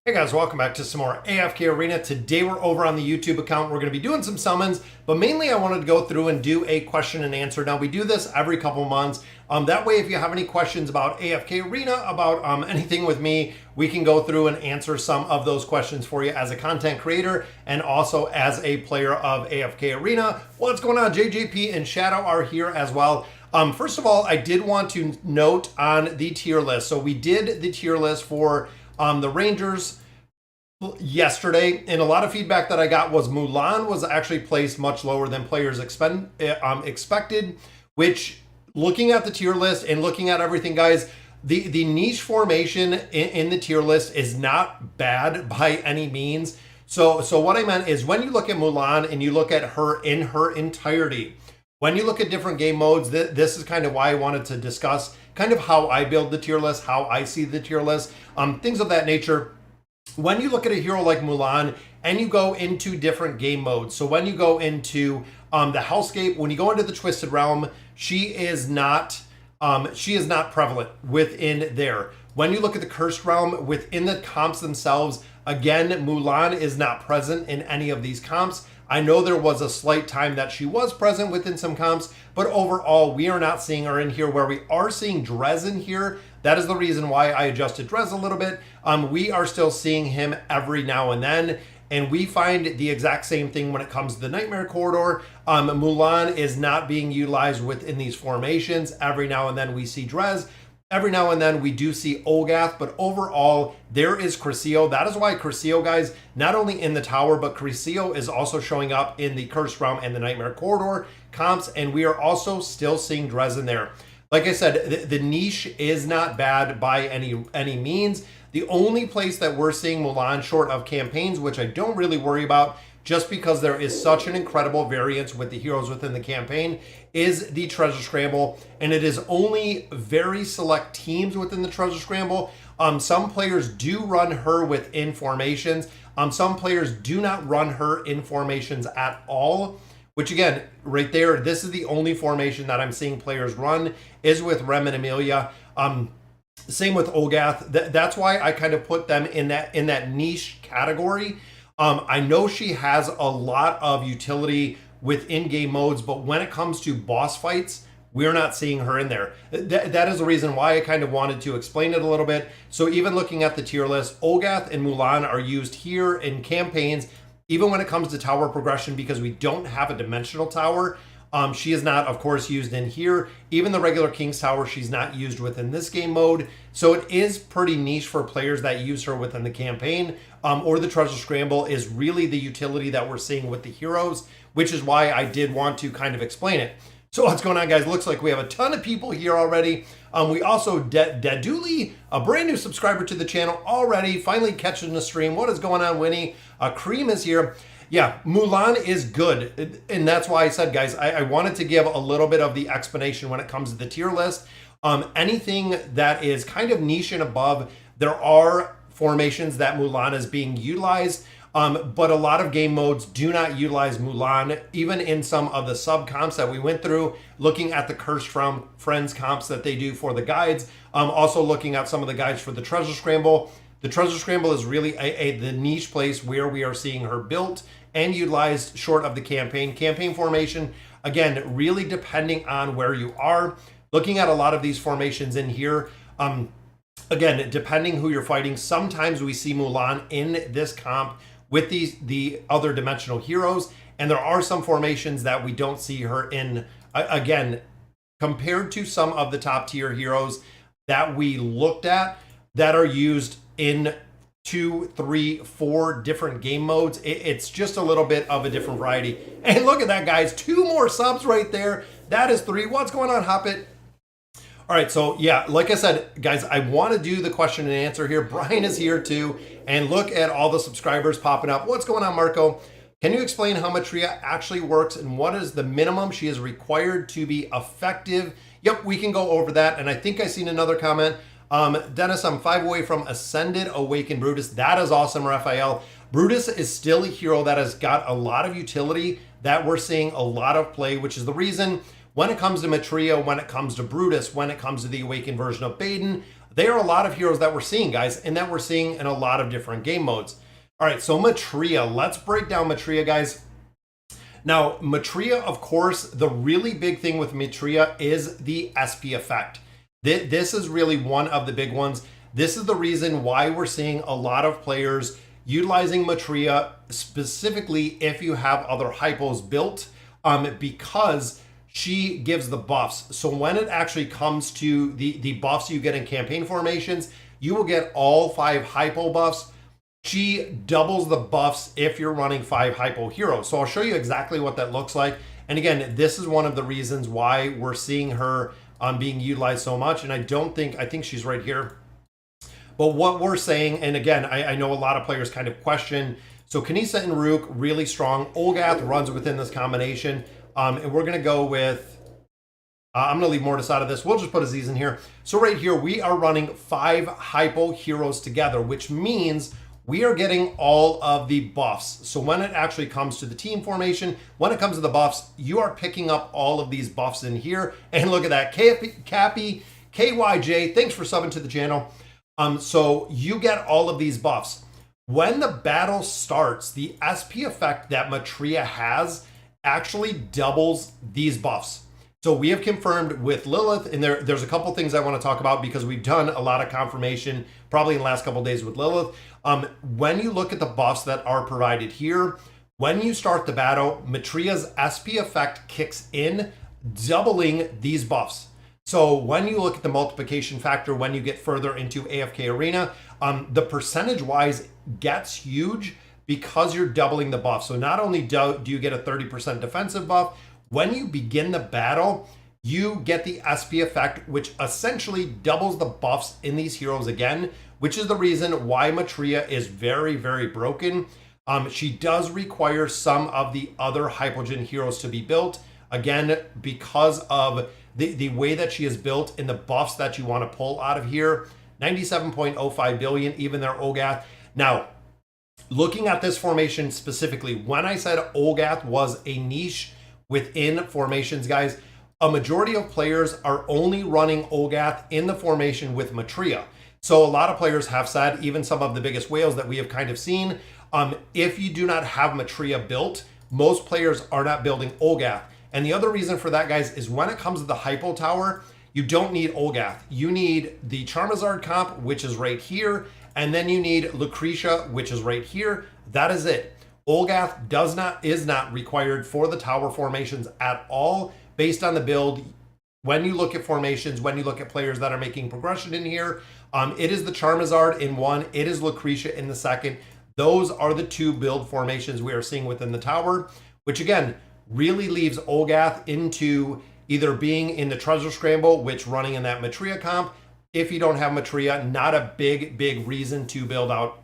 Hey guys, welcome back to some more AFK Arena. Today we're over on the YouTube account. We're going to be doing some summons, but mainly I wanted to go through and do a question and answer. Now we do this every couple months. That way if you have any questions about AFK Arena, about anything with me, we can go through and answer some of those questions for you as a content creator and also as a player of AFK Arena. What's going on? JJP and Shadow are here as well. First of all, I did want to note on the tier list. So we did the tier list for the Rangers yesterday, and a lot of feedback that I got was Mulan was actually placed much lower than players expected, which, looking at the tier list and looking at everything, guys, the niche formation in the tier list is not bad by any means. So what I meant is when you look at Mulan and you look at her in her entirety, when you look at different game modes, this is kind of why I wanted to discuss kind of how I build the tier list, how I see the tier list, things of that nature. When you look at a hero like Mulan and you go into different game modes, so when you go into the Hellscape, when you go into the Twisted Realm, she is not prevalent within there. When you look at the Cursed Realm, within the comps themselves, again, Mulan is not present in any of these comps. I know there was a slight time that she was present within some comps, but overall, we are not seeing her in here. Where we are seeing Drez in here, that is the reason why I adjusted Drez a little bit. We are still seeing him every now and then, and we find the exact same thing when it comes to the Nightmare Corridor. Mulan is not being utilized within these formations. Every now and then we see Drez. Every now and then we do see Olgath, but overall there is Crescio. That is why Crescio, guys, not only in the tower, but Crescio is also showing up in the Cursed Realm and the Nightmare Corridor comps, and we are also still seeing Drez in there. Like I said, the niche is not bad by any means. The only place that we're seeing Mulan short of campaigns, which I don't really worry about, just because there is such an incredible variance with the heroes within the campaign, is the Treasure Scramble, and it is only very select teams within the Treasure Scramble. Some players do run her within formations. Some players do not run her in formations at all, which again, right there, this is the only formation that I'm seeing players run is with Rem and Emilia. Same with Olgath. That's why I kind of put them in that niche category. I know she has a lot of utility within game modes, but when it comes to boss fights, we're not seeing her in there. That is the reason why I kind of wanted to explain it a little bit. So even looking at the tier list, Olgath and Mulan are used here in campaigns, even when it comes to tower progression, because we don't have a dimensional tower. She is not, of course, used in here. Even the regular King's Tower, she's not used within this game mode. So it is pretty niche for players that use her within the campaign. Or the Treasure Scramble is really the utility that we're seeing with the heroes, which is why I did want to kind of explain it. So what's going on, guys? Looks like we have a ton of people here already. We also, Daduli, a brand new subscriber to the channel already, finally catching the stream. What is going on, Winnie? Cream is here. Yeah, Mulan is good, and that's why I said, guys, I wanted to give a little bit of the explanation when it comes to the tier list. Anything that is kind of niche and above, there are formations that Mulan is being utilized, but a lot of game modes do not utilize Mulan, even in some of the sub comps that we went through, looking at the Cursed from Friends comps that they do for the guides, also looking at some of the guides for the Treasure Scramble. The Treasure Scramble is really the niche place where we are seeing her built and utilized short of the campaign. Campaign formation, again, really depending on where you are. Looking at a lot of these formations in here, again, depending who you're fighting, sometimes we see Mulan in this comp with the other dimensional heroes, and there are some formations that we don't see her in, again, compared to some of the top tier heroes that we looked at that are used in 2, 3, 4 different game modes. It's just a little bit of a different variety. And look at that, guys, 2 more subs right there. That is 3. What's going on, Hoppit? All right, so yeah, like I said, guys, I want to do the question and answer here. Brian is here too, and look at all the subscribers popping up. What's going on, Marco? Can you explain how Maetria actually works and what is the minimum she is required to be effective? Yep, we can go over that. And I think I seen another comment. Dennis, I'm 5 away from Ascended Awakened Brutus. That is awesome, Raphael. Brutus is still a hero that has got a lot of utility that we're seeing a lot of play, which is the reason when it comes to Maetria, when it comes to Brutus, when it comes to the Awakened version of Baden, They are a lot of heroes that we're seeing, guys, and that we're seeing in a lot of different game modes. All right, so Maetria, let's break down Maetria, guys. Now, Maetria, of course, the really big thing with Maetria is the SP effect. This is really one of the big ones. This is the reason why we're seeing a lot of players utilizing Maetria, specifically if you have other hypos built, because she gives the buffs. So when it actually comes to the buffs you get in campaign formations, you will get all 5 hypo buffs. She doubles the buffs if you're running 5 hypo heroes. So I'll show you exactly what that looks like. And again, this is one of the reasons why we're seeing her being utilized so much. And I think she's right here. But what we're saying, and again, I know a lot of players kind of question, so Kanisa and Rook, really strong. Olgath runs within this combination. And we're going to go with, I'm going to leave Mortis out of this. We'll just put Aziz in here. So right here, we are running 5 hypo heroes together, which means we are getting all of the buffs. So when it actually comes to the team formation, when it comes to the buffs, you are picking up all of these buffs in here. And look at that, Cappy, KYJ, thanks for subbing to the channel. So you get all of these buffs. When the battle starts, the SP effect that Maetria has actually doubles these buffs. So we have confirmed with Lilith, and there's a couple things I want to talk about because we've done a lot of confirmation probably in the last couple of days with Lilith. When you look at the buffs that are provided here, when you start the battle, Maetria's SP effect kicks in, doubling these buffs. So when you look at the multiplication factor, when you get further into AFK Arena, the percentage-wise gets huge because you're doubling the buff. So not only do you get a 30% defensive buff, when you begin the battle, you get the SP effect, which essentially doubles the buffs in these heroes again, which is the reason why Maetria is very, very broken. She does require some of the other Hypogean heroes to be built, again, because of the way that she is built and the buffs that you want to pull out of here. 97.05 billion, even their Olgath. Now, looking at this formation specifically, when I said Olgath was a niche within formations, guys, a majority of players are only running Olgath in the formation with Maetria. So a lot of players have said, even some of the biggest whales that we have kind of seen, if you do not have Maetria built, most players are not building Olgath. And the other reason for that, guys, is when it comes to the Hypo Tower, you don't need Olgath. You need the Charizard comp, which is right here, and then you need Lucretia, which is right here. That is it. Olgath is not required for the tower formations at all based on the build. When you look at formations, when you look at players that are making progression in here, it is the Charizard in one, it is Lucretia in the second. Those are the 2 build formations we are seeing within the tower, which again, really leaves Olgath into either being in the Treasure Scramble, which running in that Maetria comp. If you don't have Maetria, not a big reason to build out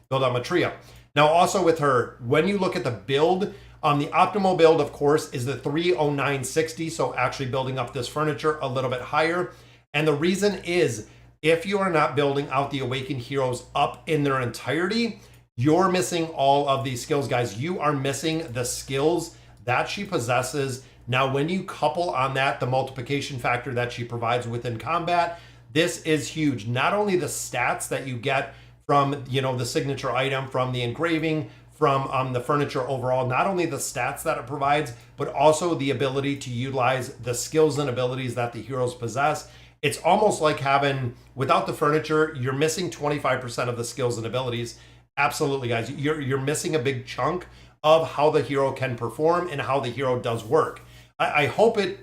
Maetria. Now, also with her, when you look at the build, the optimal build, of course, is the 30960. So actually building up this furniture a little bit higher. And the reason is, if you are not building out the Awakened heroes up in their entirety, you're missing all of these skills, guys. You are missing the skills that she possesses. Now, when you couple on that the multiplication factor that she provides within combat, this is huge. Not only the stats that you get from, the signature item, from the engraving, from the furniture overall, not only the stats that it provides, but also the ability to utilize the skills and abilities that the heroes possess. It's almost like having, without the furniture, you're missing 25% of the skills and abilities. Absolutely, guys. You're missing a big chunk of how the hero can perform and how the hero does work. I hope and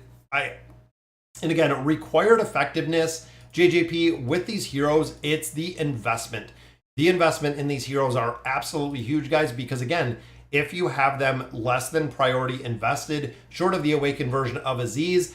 again, required effectiveness, JJP, with these heroes, it's the investment. The investment in these heroes are absolutely huge, guys, because again, if you have them less than priority invested, short of the Awakened version of Aziz,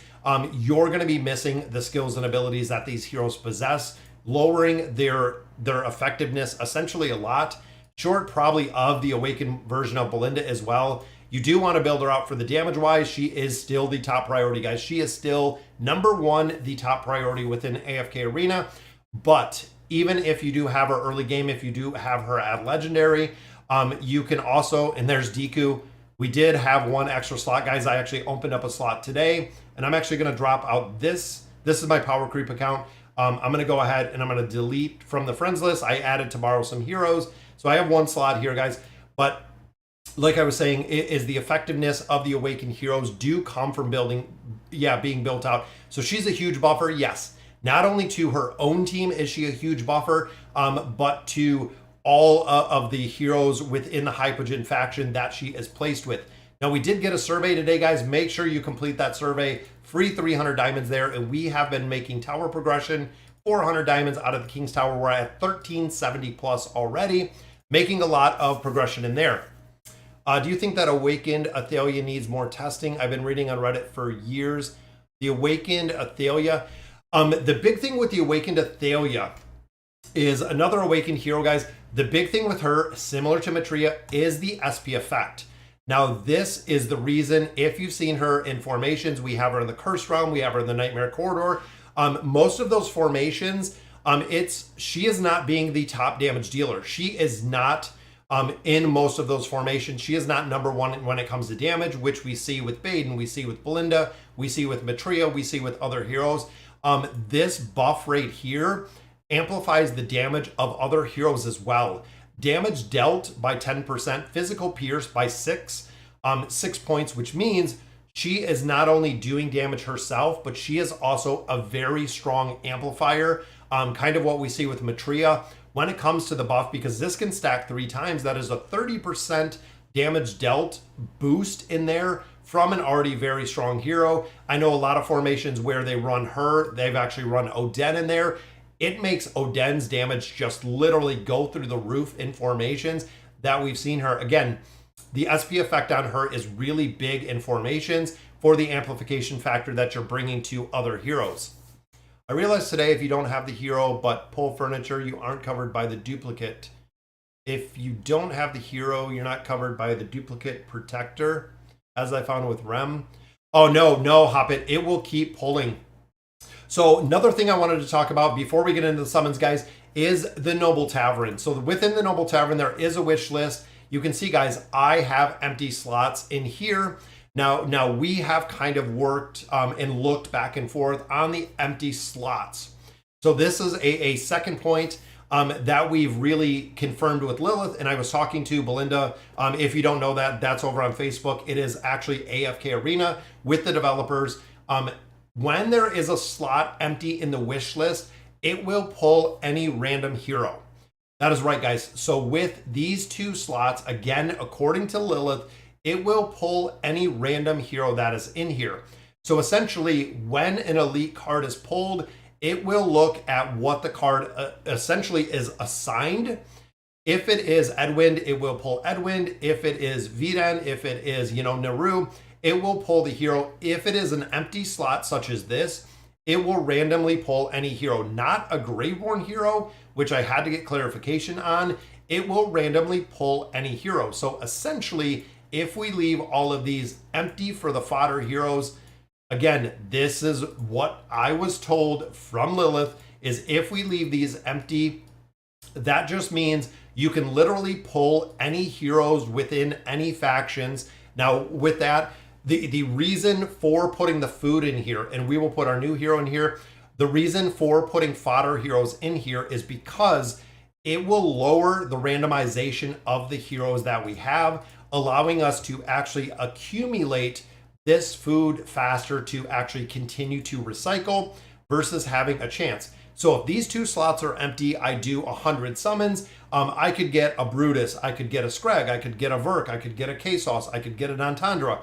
you're going to be missing the skills and abilities that these heroes possess, lowering their effectiveness essentially a lot, short probably of the Awakened version of Belinda as well. You do want to build her out for the damage-wise. She is still the top priority, guys. She is still #1, the top priority within AFK Arena. But even if you do have her early game, if you do have her at Legendary, you can also, and there's Deku. We did have 1 extra slot, guys. I actually opened up a slot today, and I'm actually going to drop out this. This is my Power Creep account. I'm going to go ahead and I'm going to delete from the friends list. I added to borrow some heroes. So I have one slot here, guys. But like I was saying, is the effectiveness of the awakened heroes do come from being built out. So she's a huge buffer, yes. Not only to her own team is she a huge buffer, but to all of the heroes within the Hypogean faction that she is placed with. Now, we did get a survey today, guys. Make sure you complete that survey. Free 300 diamonds there, and we have been making tower progression, 400 diamonds out of the King's Tower. We're at 1370 plus already, making a lot of progression in there. Do you think that Awakened Athalia needs more testing? I've been reading on Reddit for years. The Awakened Athalia. The big thing with the Awakened Athalia is another Awakened hero, guys. The big thing with her, similar to Maetria, is the SP effect. Now, this is the reason, if you've seen her in formations, we have her in the Cursed Realm, we have her in the Nightmare Corridor. Most of those formations, she is not being the top damage dealer. She is not in most of those formations. She is not number one when it comes to damage, which we see with Baden, we see with Belinda, we see with Maetria, we see with other heroes. This buff right here amplifies the damage of other heroes as well. Damage dealt by 10%, physical pierce by 6 points, which means she is not only doing damage herself, but she is also a very strong amplifier, kind of what we see with Maetria when it comes to the buff, because this can stack 3 times. That is a 30% damage dealt boost in there from an already very strong hero. I know a lot of formations where they run her, they've actually run Oden in there. It makes Oden's damage just literally go through the roof in formations that we've seen her. Again, the SP effect on her is really big in formations for the amplification factor that you're bringing to other heroes. I realized today if you don't have the hero but pull furniture, you aren't covered by the duplicate. If you don't have the hero, you're not covered by the duplicate protector, as I found with Rem. Oh, no, Hoppit, it will keep pulling. So another thing I wanted to talk about before we get into the summons, guys, is the Noble Tavern. So within the Noble Tavern, there is a wish list. You can see, guys, I have empty slots in here. Now we have kind of worked and looked back and forth on the empty slots. So this is a second point that we've really confirmed with Lilith, and I was talking to Belinda. If you don't know that, that's over on Facebook. It is actually AFK Arena with the developers. When there is a slot empty in the wish list, it will pull any random hero. That is right, guys. So with these 2 slots, again, according to Lilith, it will pull any random hero that is in here. So essentially, when an elite card is pulled, it will look at what the card essentially is assigned. If it is Edwind, it will pull Edwind. If it is Viden, if it is, Naru, it will pull the hero. If it is an empty slot such as this, it will randomly pull any hero, not a Graveborn hero, which I had to get clarification on. It will randomly pull any hero. So essentially, if we leave all of these empty for the fodder heroes, again, this is what I was told from Lilith, is if we leave these empty, that just means you can literally pull any heroes within any factions. Now, with that, the reason for putting the food in here, and we will put our new hero in here, the reason for putting fodder heroes in here is because it will lower the randomization of the heroes that we have, allowing us to actually accumulate this food faster to actually continue to recycle versus having a chance. So if these 2 slots are empty, I do 100 summons. I could get a Brutus, I could get a Scrag, I could get a Verk, I could get a K-Sauce, I could get an Entendre.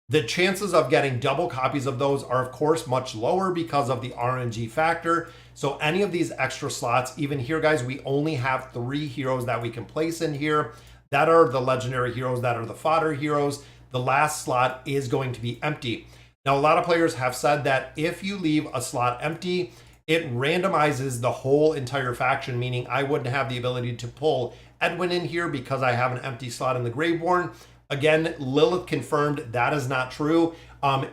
The chances of getting double copies of those are, of course, much lower because of the RNG factor. So any of these extra slots, even here, guys, we only have 3 heroes that we can place in here. That are the legendary heroes, that are the fodder heroes. The last slot is going to be empty. Now, a lot of players have said that if you leave a slot empty, it randomizes the whole entire faction, meaning I wouldn't have the ability to pull Edwin in here because I have an empty slot in the Graveborn. Again, Lilith confirmed that is not true.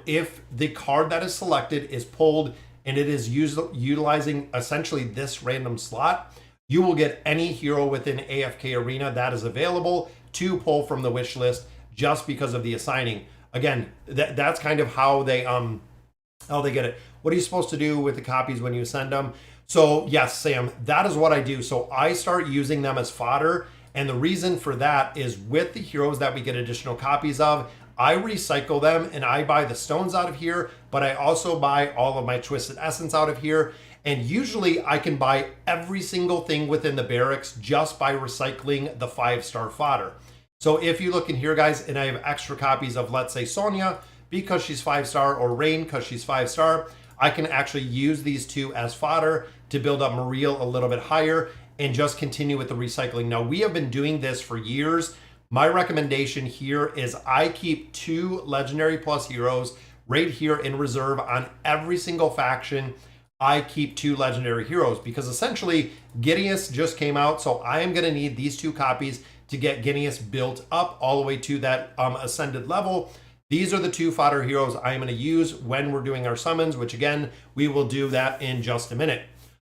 If the card that is selected is pulled and it is utilizing essentially this random slot, you will get any hero within AFK Arena that is available to pull from the wish list just because of the assigning. Again, that's kind of how they get it. What are you supposed to do with the copies when you send them? So yes, Sam, that is what I do. So I start using them as fodder. And the reason for that is with the heroes that we get additional copies of, I recycle them and I buy the stones out of here, but I also buy all of my Twisted Essence out of here. And usually I can buy every single thing within the barracks just by recycling the 5-star fodder. So if you look in here, guys, and I have extra copies of, let's say, Sonya, because she's 5-star, or Rain, because she's 5-star, I can actually use these two as fodder to build up Mariel a little bit higher and just continue with the recycling. Now, we have been doing this for years. My recommendation here is I keep 2 Legendary Plus heroes right here in reserve on every single faction. I keep 2 Legendary heroes because essentially Gideus just came out, so I am going to need these 2 copies to get Gideus built up all the way to that ascended level. These are the 2 fodder heroes I am going to use when we're doing our summons, which again, we will do that in just a minute.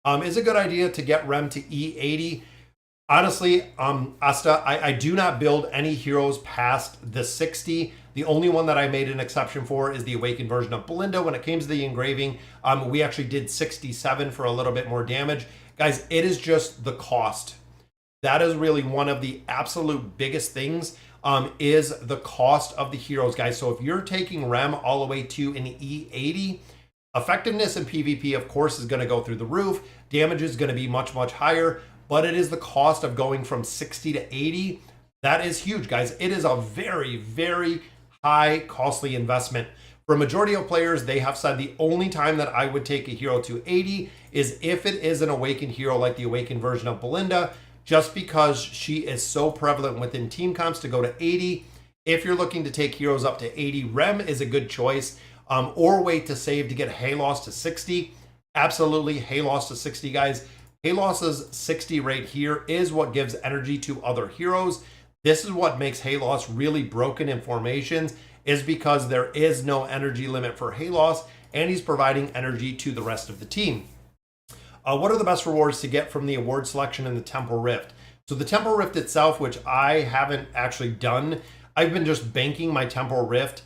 Is it a good idea to get Rem to E80? Honestly, Asta, I do not build any heroes past the 60. The only one that I made an exception for is the awakened version of Belinda. When it came to the engraving, we actually did 67 for a little bit more damage. Guys, it is just the cost. That is really one of the absolute biggest things, is the cost of the heroes, guys. So if you're taking Rem all the way to an E80, effectiveness in PvP, of course, is going to go through the roof. Damage is going to be much, much higher, but it is the cost of going from 60 to 80. That is huge, guys. It is a very, very high, costly investment. For a majority of players, they have said the only time that I would take a hero to 80 is if it is an awakened hero like the awakened version of Belinda, just because she is so prevalent within team comps to go to 80. If you're looking to take heroes up to 80, Rem is a good choice, or wait to save to get Halos to 60. Absolutely, Halos to 60, guys. Halos's 60 right here is what gives energy to other heroes. This is what makes Halos really broken in formations, is because there is no energy limit for Halos, and he's providing energy to the rest of the team. What are the best rewards to get from the award selection in the Temple Rift? So the Temple Rift itself, which I haven't actually done, I've been just banking my Temple Rift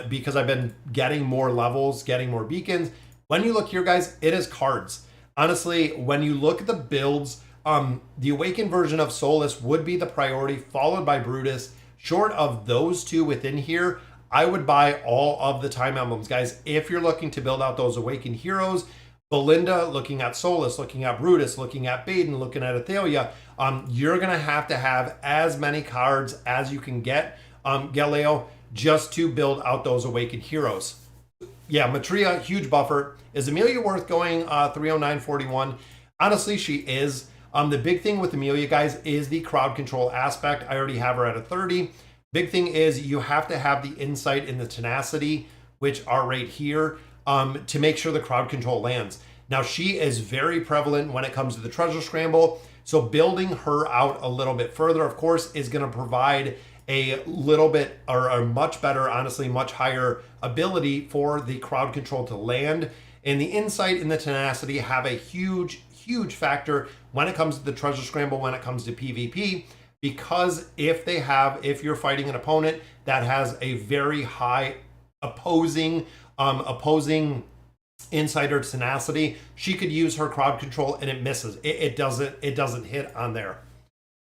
because I've been getting more levels, getting more beacons. When you look here, guys, it is cards. Honestly, when you look at the builds, the Awakened version of Solus would be the priority, followed by Brutus. Short of those 2 within here, I would buy all of the Time Emblems, guys. If you're looking to build out those Awakened heroes, Belinda, looking at Solus, looking at Brutus, looking at Baden, looking at Athalia, you're going to have as many cards as you can get, Galileo, just to build out those Awakened heroes. Yeah, Maetria, huge buffer. Is Emilia worth going 309.41? Honestly, she is. The big thing with Emilia, guys, is the crowd control aspect. I already have her at a 30. Big thing is you have to have the insight and the tenacity, which are right here, to make sure the crowd control lands. Now, she is very prevalent when it comes to the treasure scramble. So building her out a little bit further, of course, is going to provide a little bit, or a much better, honestly, much higher ability for the crowd control to land. And the insight and the tenacity have a huge, huge factor when it comes to the treasure scramble, when it comes to PvP, because if you're fighting an opponent that has a very high opposing insider tenacity, she could use her crowd control and it misses. It doesn't hit on there.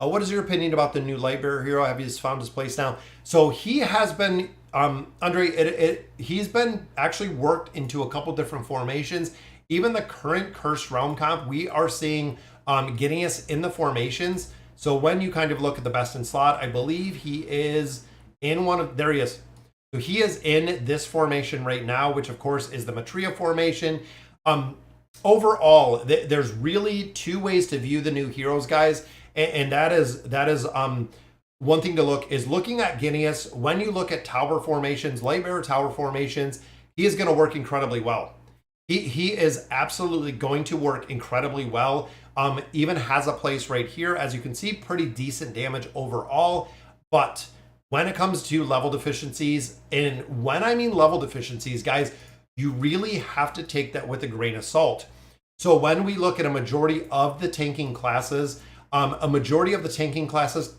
What is your opinion about the new lightbearer hero? Have you found his place now? So he has been, Andre, he's been actually worked into a couple different formations. Even the current Cursed Realm comp, we are seeing Gideus in the formations. So when you kind of look at the best in slot, I believe he is in there he is. So he is in this formation right now, which of course is the Maetria formation. Overall, there's really 2 ways to view the new heroes, guys. And that is one thing to looking at Gideus. When you look at tower formations, lightbearer tower formations, he is going to work incredibly well. He is absolutely going to work incredibly well. Even has a place right here, as you can see, pretty decent damage overall. But when it comes to level deficiencies, and when I mean level deficiencies, guys, you really have to take that with a grain of salt. So when we look at a majority of the tanking classes,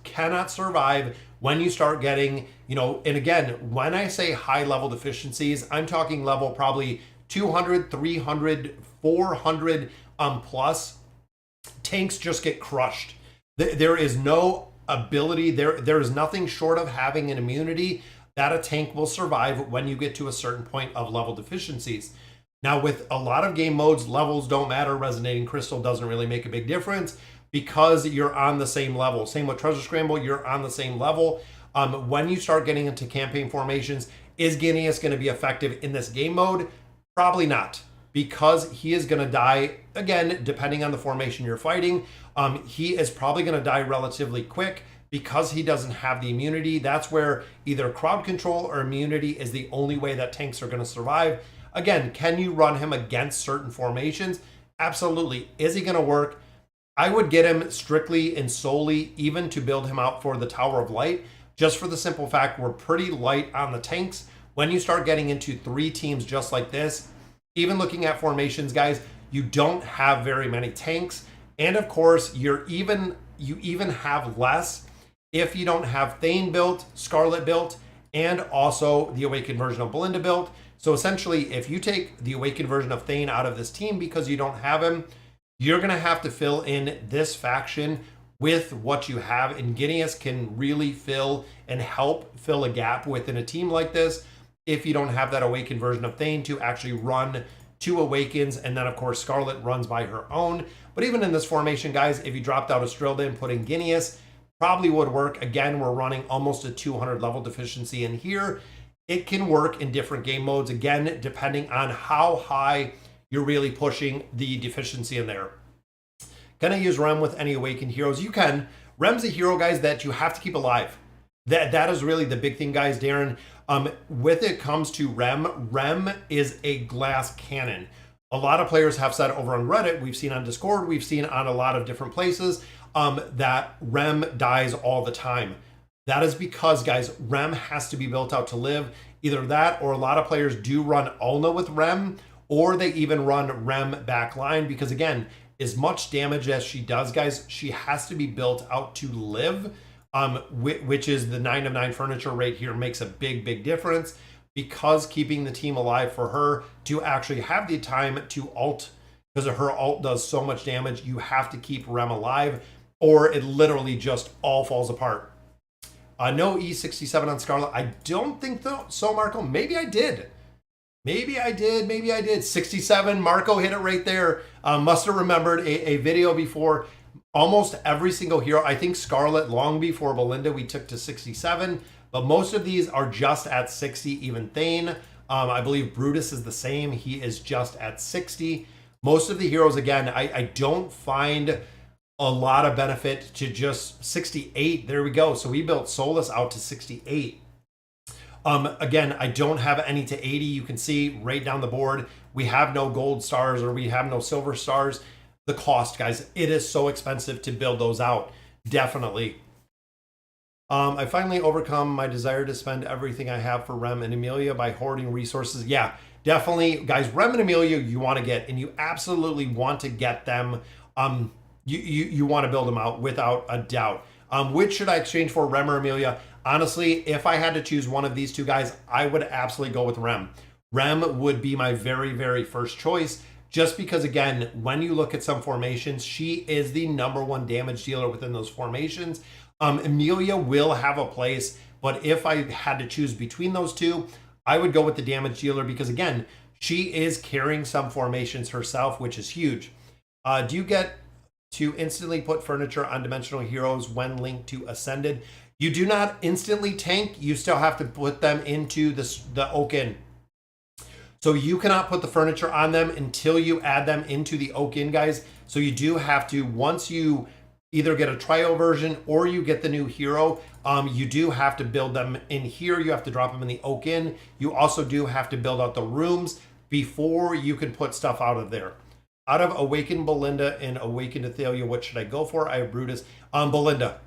cannot survive when you start getting, and again, when I say high level deficiencies, I'm talking level probably 200, 300, 400, plus, tanks just get crushed. There is no ability, there is nothing short of having an immunity that a tank will survive when you get to a certain point of level deficiencies. Now, with a lot of game modes, levels don't matter. Resonating Crystal doesn't really make a big difference because you're on the same level. Same with Treasure Scramble, you're on the same level. When you start getting into campaign formations, is Genius going to be effective in this game mode? Probably not, because he is going to die, again, depending on the formation you're fighting. He is probably going to die relatively quick because he doesn't have the immunity. That's where either crowd control or immunity is the only way that tanks are going to survive. Again, can you run him against certain formations? Absolutely. Is he going to work? I would get him strictly and solely even to build him out for the Tower of Light, just for the simple fact we're pretty light on the tanks. When you start getting into 3 teams just like this, even looking at formations, guys, you don't have very many tanks. And of course, you even have less if you don't have Thane built, Scarlet built, and also the Awakened version of Belinda built. So essentially, if you take the Awakened version of Thane out of this team because you don't have him, you're going to have to fill in this faction with what you have. And Genius can really fill and help fill a gap within a team like this if you don't have that Awakened version of Thane to actually run 2 Awakens. And then, of course, Scarlet runs by her own. But even in this formation, guys, if you dropped out Estrilda and put in Genius, probably would work. Again, we're running almost a 200 level deficiency in here. It can work in different game modes, again, depending on how high you're really pushing the deficiency in there. Can I use Rem with any Awakened heroes? You can. Rem's a hero, guys, that you have to keep alive. That is really the big thing, guys, Darren. With it comes to Rem is a glass cannon. A lot of players have said over on Reddit, we've seen on Discord, we've seen on a lot of different places, that Rem dies all the time. That is because, guys, Rem has to be built out to live. Either that or a lot of players do run Ulna with Rem, or they even run Rem backline because, again, as much damage as she does, guys, she has to be built out to live, which is the 9 of 9 furniture right here makes a big difference because keeping the team alive for her to actually have the time to ult, because her ult does so much damage, you have to keep Rem alive or it literally just all falls apart. No E67 on Scarlet. I don't think so, Marco. Maybe I did. Maybe I did. 67. Marco hit it right there. Must have remembered a video before. Almost every single hero. I think Scarlet, long before Belinda, we took to 67. But most of these are just at 60. Even Thane. I believe Brutus is the same. He is just at 60. Most of the heroes, again, I don't find a lot of benefit to just 68. There we go. So we built Solus out to 68. Again, I don't have any to 80. You can see right down the board, we have no gold stars or we have no silver stars. The cost, guys, it is so expensive to build those out. Definitely. I finally overcome my desire to spend everything I have for Rem and Emilia by hoarding resources. Yeah, definitely, guys, Rem and Emilia you want to get, and you absolutely want to get them. You want to build them out without a doubt. Which should I exchange for, Rem or Emilia? Honestly, if I had to choose one of these two guys, I would absolutely go with Rem. Rem would be my very first choice, just because, again, when you look at some formations, she is the #1 damage dealer within those formations. Emilia will have a place, but if I had to choose between those two, I would go with the damage dealer because, again, she is carrying some formations herself, which is huge. Do you get to instantly put furniture on dimensional heroes when linked to Ascended? You do not instantly tank. You still have to put them into the Oak-in. So you cannot put the furniture on them until you add them into the Oak-in, guys. So you do have to, once you either get a trial version or you get the new hero, you do have to build them in here. You have to drop them in the Oak-in. You also do have to build out the rooms before you can put stuff out of there. Out of Awakened Belinda and Awakened Athalia, what should I go for? I have Brutus. Belinda.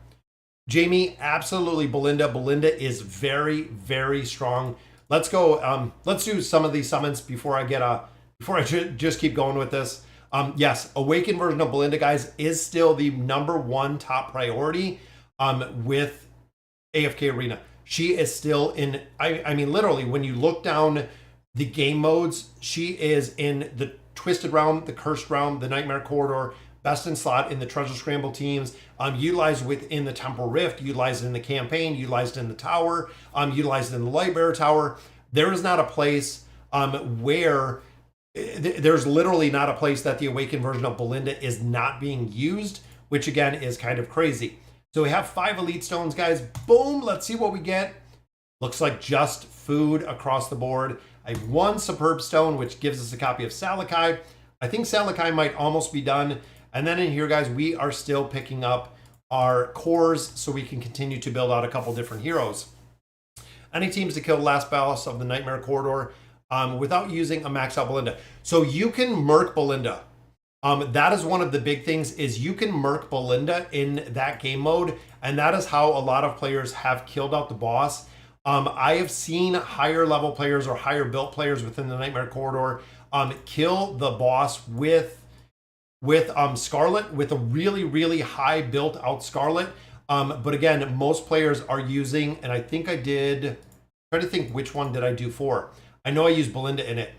Jamie, absolutely Belinda. Belinda is very strong. Let's go. Let's do some of these summons before I just keep going with this. Yes, Awakened version of Belinda, guys, is still the #1 top priority with AFK Arena. She is still in, I mean, literally, when you look down the game modes, she is in Twisted Realm, the Cursed Realm, the Nightmare Corridor, best in slot in the Treasure Scramble teams, utilized within the Temporal Rift, utilized in the campaign, utilized in the tower, utilized in the Lightbearer tower. There is not a place where there's literally not a place that the Awakened version of Belinda is not being used, which again is kind of crazy. So we have 5 Elite Stones, guys. Boom, let's see what we get. Looks like just food across the board. I have 1 Superb Stone, which gives us a copy of Salakai. I think Salakai might almost be done. And then in here, guys, we are still picking up our cores so we can continue to build out a couple different heroes. Any teams to kill last boss of the Nightmare Corridor without using a max out Belinda. So you can Merc Belinda. That is one of the big things, is you can Merc Belinda in that game mode. And that is how a lot of players have killed out the boss. I have seen higher level players or higher built players within the Nightmare Corridor kill the boss with Scarlet, with a really high built out Scarlet. But again, most players are using, and I think I did, try to think which one did I do for. I know I used Belinda in it.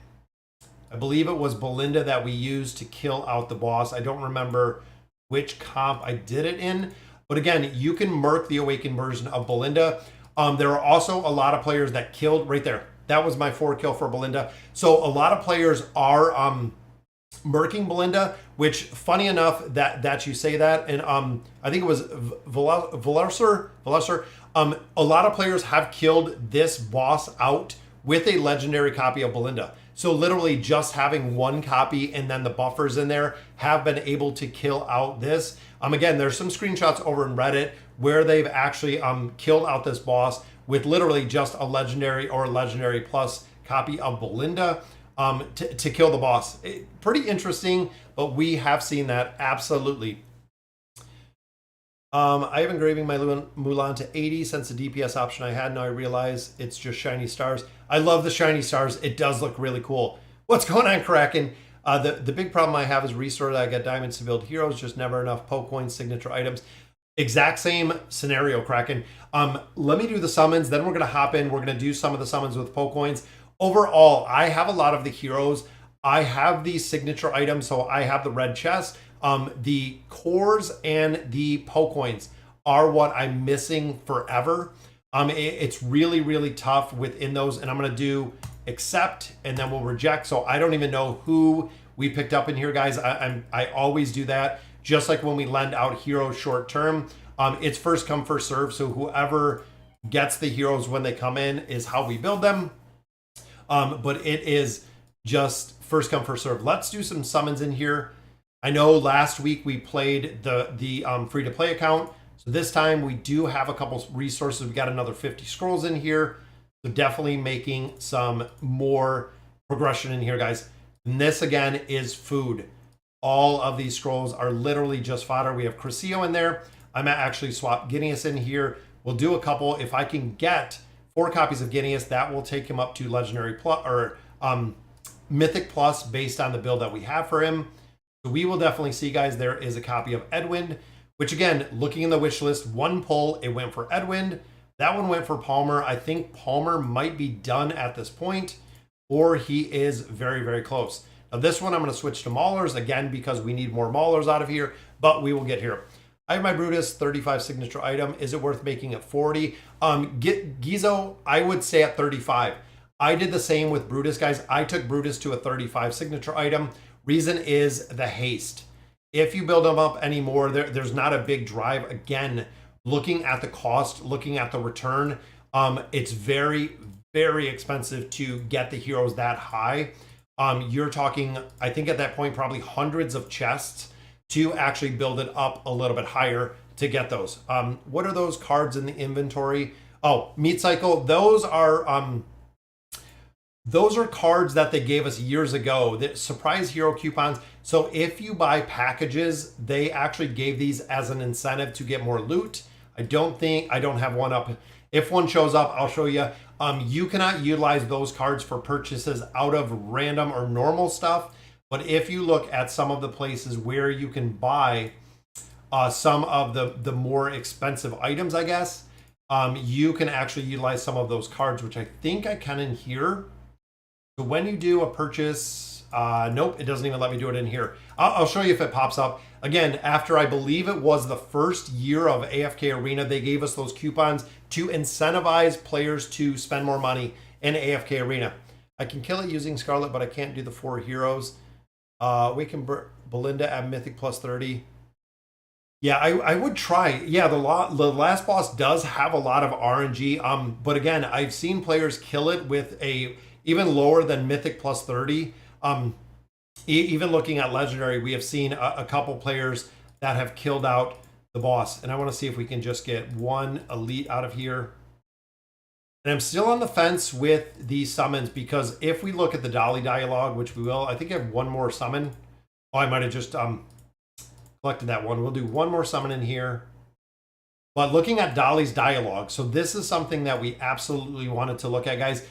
I believe it was Belinda that we used to kill out the boss. I don't remember which comp I did it in. But again, you can Merc the Awakened version of Belinda. There are also a lot of players that killed right there. That was my 4 kill for Belinda. So a lot of players are Merking Belinda, which funny enough that you say that. And I think it was Velarser. A lot of players have killed this boss out with a legendary copy of Belinda. So literally just having 1 copy and then the buffers in there have been able to kill out this. Again, there's some screenshots over in Reddit where they've actually killed out this boss with literally just a legendary or legendary plus copy of Belinda to kill the boss. Pretty interesting, but we have seen that absolutely. I have engraving my Mulan to 80 since the DPS option I had. Now I realize it's just shiny stars. I love the shiny stars. It does look really cool. What's going on, Kraken? The big problem I have is restore that I get diamonds to build heroes, just never enough Poke coins, signature items. Exact same scenario, Kraken. Let me do the summons, then we're going to hop in. We're going to do some of the summons with Poke coins. Overall, I have a lot of the heroes. I have the signature items, so I have the red chest. The cores and the Poke coins are what I'm missing forever. It's really tough within those, and I'm going to do accept and then we'll reject. So I don't even know who we picked up in here, guys. I always do that, just like when we lend out heroes short term. It's first come first serve, so whoever gets the heroes when they come in is how we build them. But it is just first come first serve. Let's do some summons in here. I know last week we played the free to play account. So this time we do have a couple resources. We got another 50 scrolls in here. So definitely making some more progression in here, guys. And this again is food. All of these scrolls are literally just fodder. We have Crescio in there. I might actually swap Guineas in here. We'll do a couple. If I can get 4 copies of Guineas, that will take him up to Legendary Plus or Mythic Plus based on the build that we have for him. So we will definitely see, guys, there is a copy of Edwind, which again, looking in the wish list, 1 pull, it went for Edwind. That one went for Palmer. I think Palmer might be done at this point, or he is very close. Now this one, I'm going to switch to Maulers again because we need more Maulers out of here, but we will get here. I have my Brutus 35 signature item. Is it worth making it 40? Gizo, I would say at 35. I did the same with Brutus, guys. I took Brutus to a 35 signature item. Reason is the haste. If you build them up anymore, there's not a big drive. Again, looking at the cost, looking at the return, it's very expensive to get the heroes that high. You're talking, I think at that point, probably hundreds of chests to actually build it up a little bit higher to get those. What are those cards in the inventory? Oh, Meat Cycle. Those are cards that they gave us years ago, that surprise hero coupons. So if you buy packages, they actually gave these as an incentive to get more loot. I don't have one up. If one shows up, I'll show you. You cannot utilize those cards for purchases out of random or normal stuff. But if you look at some of the places where you can buy some of the more expensive items, I guess, you can actually utilize some of those cards, which I think I can in here. So when you do a purchase, Nope, it doesn't even let me do it in here. I'll show you if it pops up. Again, after I believe it was the first year of AFK Arena, they gave us those coupons to incentivize players to spend more money in AFK Arena. I can kill it using Scarlet, but I can't do the 4 heroes. We can Belinda at Mythic plus 30. Yeah, I would try. Yeah, the last boss does have a lot of RNG. But again, I've seen players kill it with a even lower than Mythic plus 30. Even looking at Legendary, we have seen a couple players that have killed out the boss. And I want to see if we can just get one elite out of here. And I'm still on the fence with these summons because if we look at the Dolly dialogue, which we will, I think I have one more summon. Oh, I might have just collected that one. We'll do one more summon in here. But looking at Dolly's dialogue, so this is something that we absolutely wanted to look at, guys.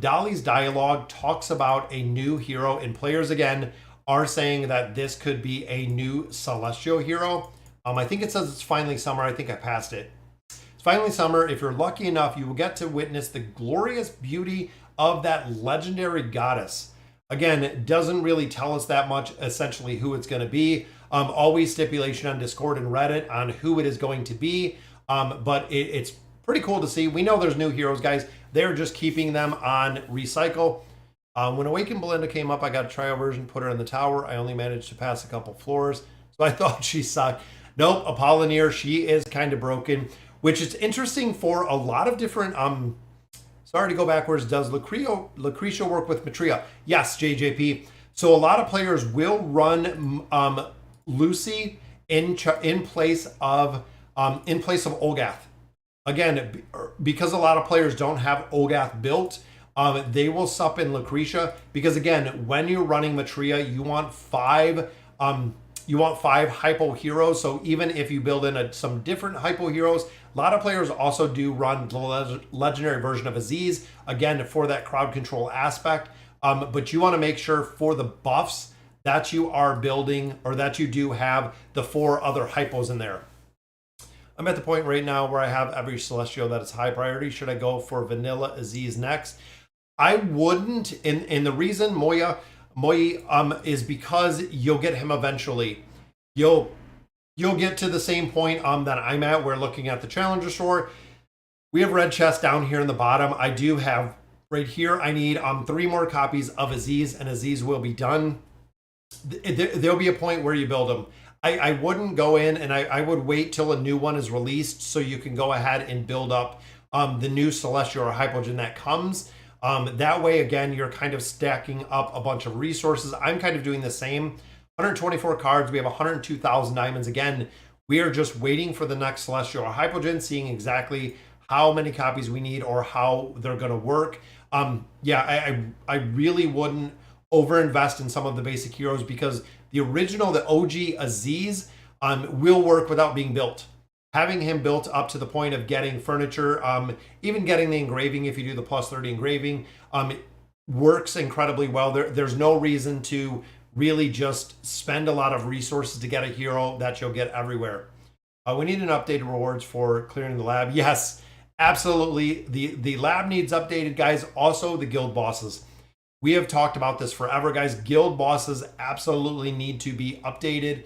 Dolly's dialogue talks about a new hero, and players again are saying that this could be a new celestial hero. I think it says it's finally summer. I think I passed it. It's finally summer. If you're lucky enough, you will get to witness the glorious beauty of that legendary goddess. Again, it doesn't really tell us that much, essentially who it's going to be. Always stipulation on Discord and Reddit on who it is going to be. But it's pretty cool to see. We know there's new heroes, guys. They're just keeping them on recycle. When Awakened Belinda came up, I got a trial version, put her in the tower. I only managed to pass a couple floors, so I thought she sucked. Nope, Apollinaire, she is kind of broken, which is interesting for a lot of different... Sorry to go backwards. Does Lucretia work with Maetria? Yes, JJP. So a lot of players will run Lucy in place of Olgath. Again, because a lot of players don't have Olgath built, they will sup in Lucretia because again, when you're running Maetria, you want five hypo heroes. So even if you build in some different hypo heroes, a lot of players also do run the legendary version of Aziz, again, for that crowd control aspect. But you want to make sure for the buffs that you are building or that you do have the 4 other hypos in there. I'm at the point right now where I have every celestial that is high priority. Should I go for Vanilla Aziz next? I wouldn't, and the reason Moi is because you'll get him eventually. You'll get to the same point that I'm at. We're looking at the Challenger store. We have red chest down here in the bottom. I do have right here. I need 3 more copies of Aziz, and Aziz will be done. There'll be a point where you build them. I wouldn't go in and I would wait till a new one is released so you can go ahead and build up the new Celestial or Hypogean that comes. That way, again, you're kind of stacking up a bunch of resources. I'm kind of doing the same. 124 cards. We have 102,000 diamonds. Again, we are just waiting for the next Celestial or Hypogean, seeing exactly how many copies we need or how they're going to work. Yeah, I really wouldn't overinvest in some of the basic heroes because the original, the OG Aziz, will work without being built. Having him built up to the point of getting furniture, even getting the engraving, if you do the plus 30 engraving, works incredibly well. There's no reason to really just spend a lot of resources to get a hero that you'll get everywhere. We need an updated rewards for clearing the lab. Yes, absolutely. The lab needs updated, guys. Also, the guild bosses. We have talked about this forever, guys. Guild bosses absolutely need to be updated.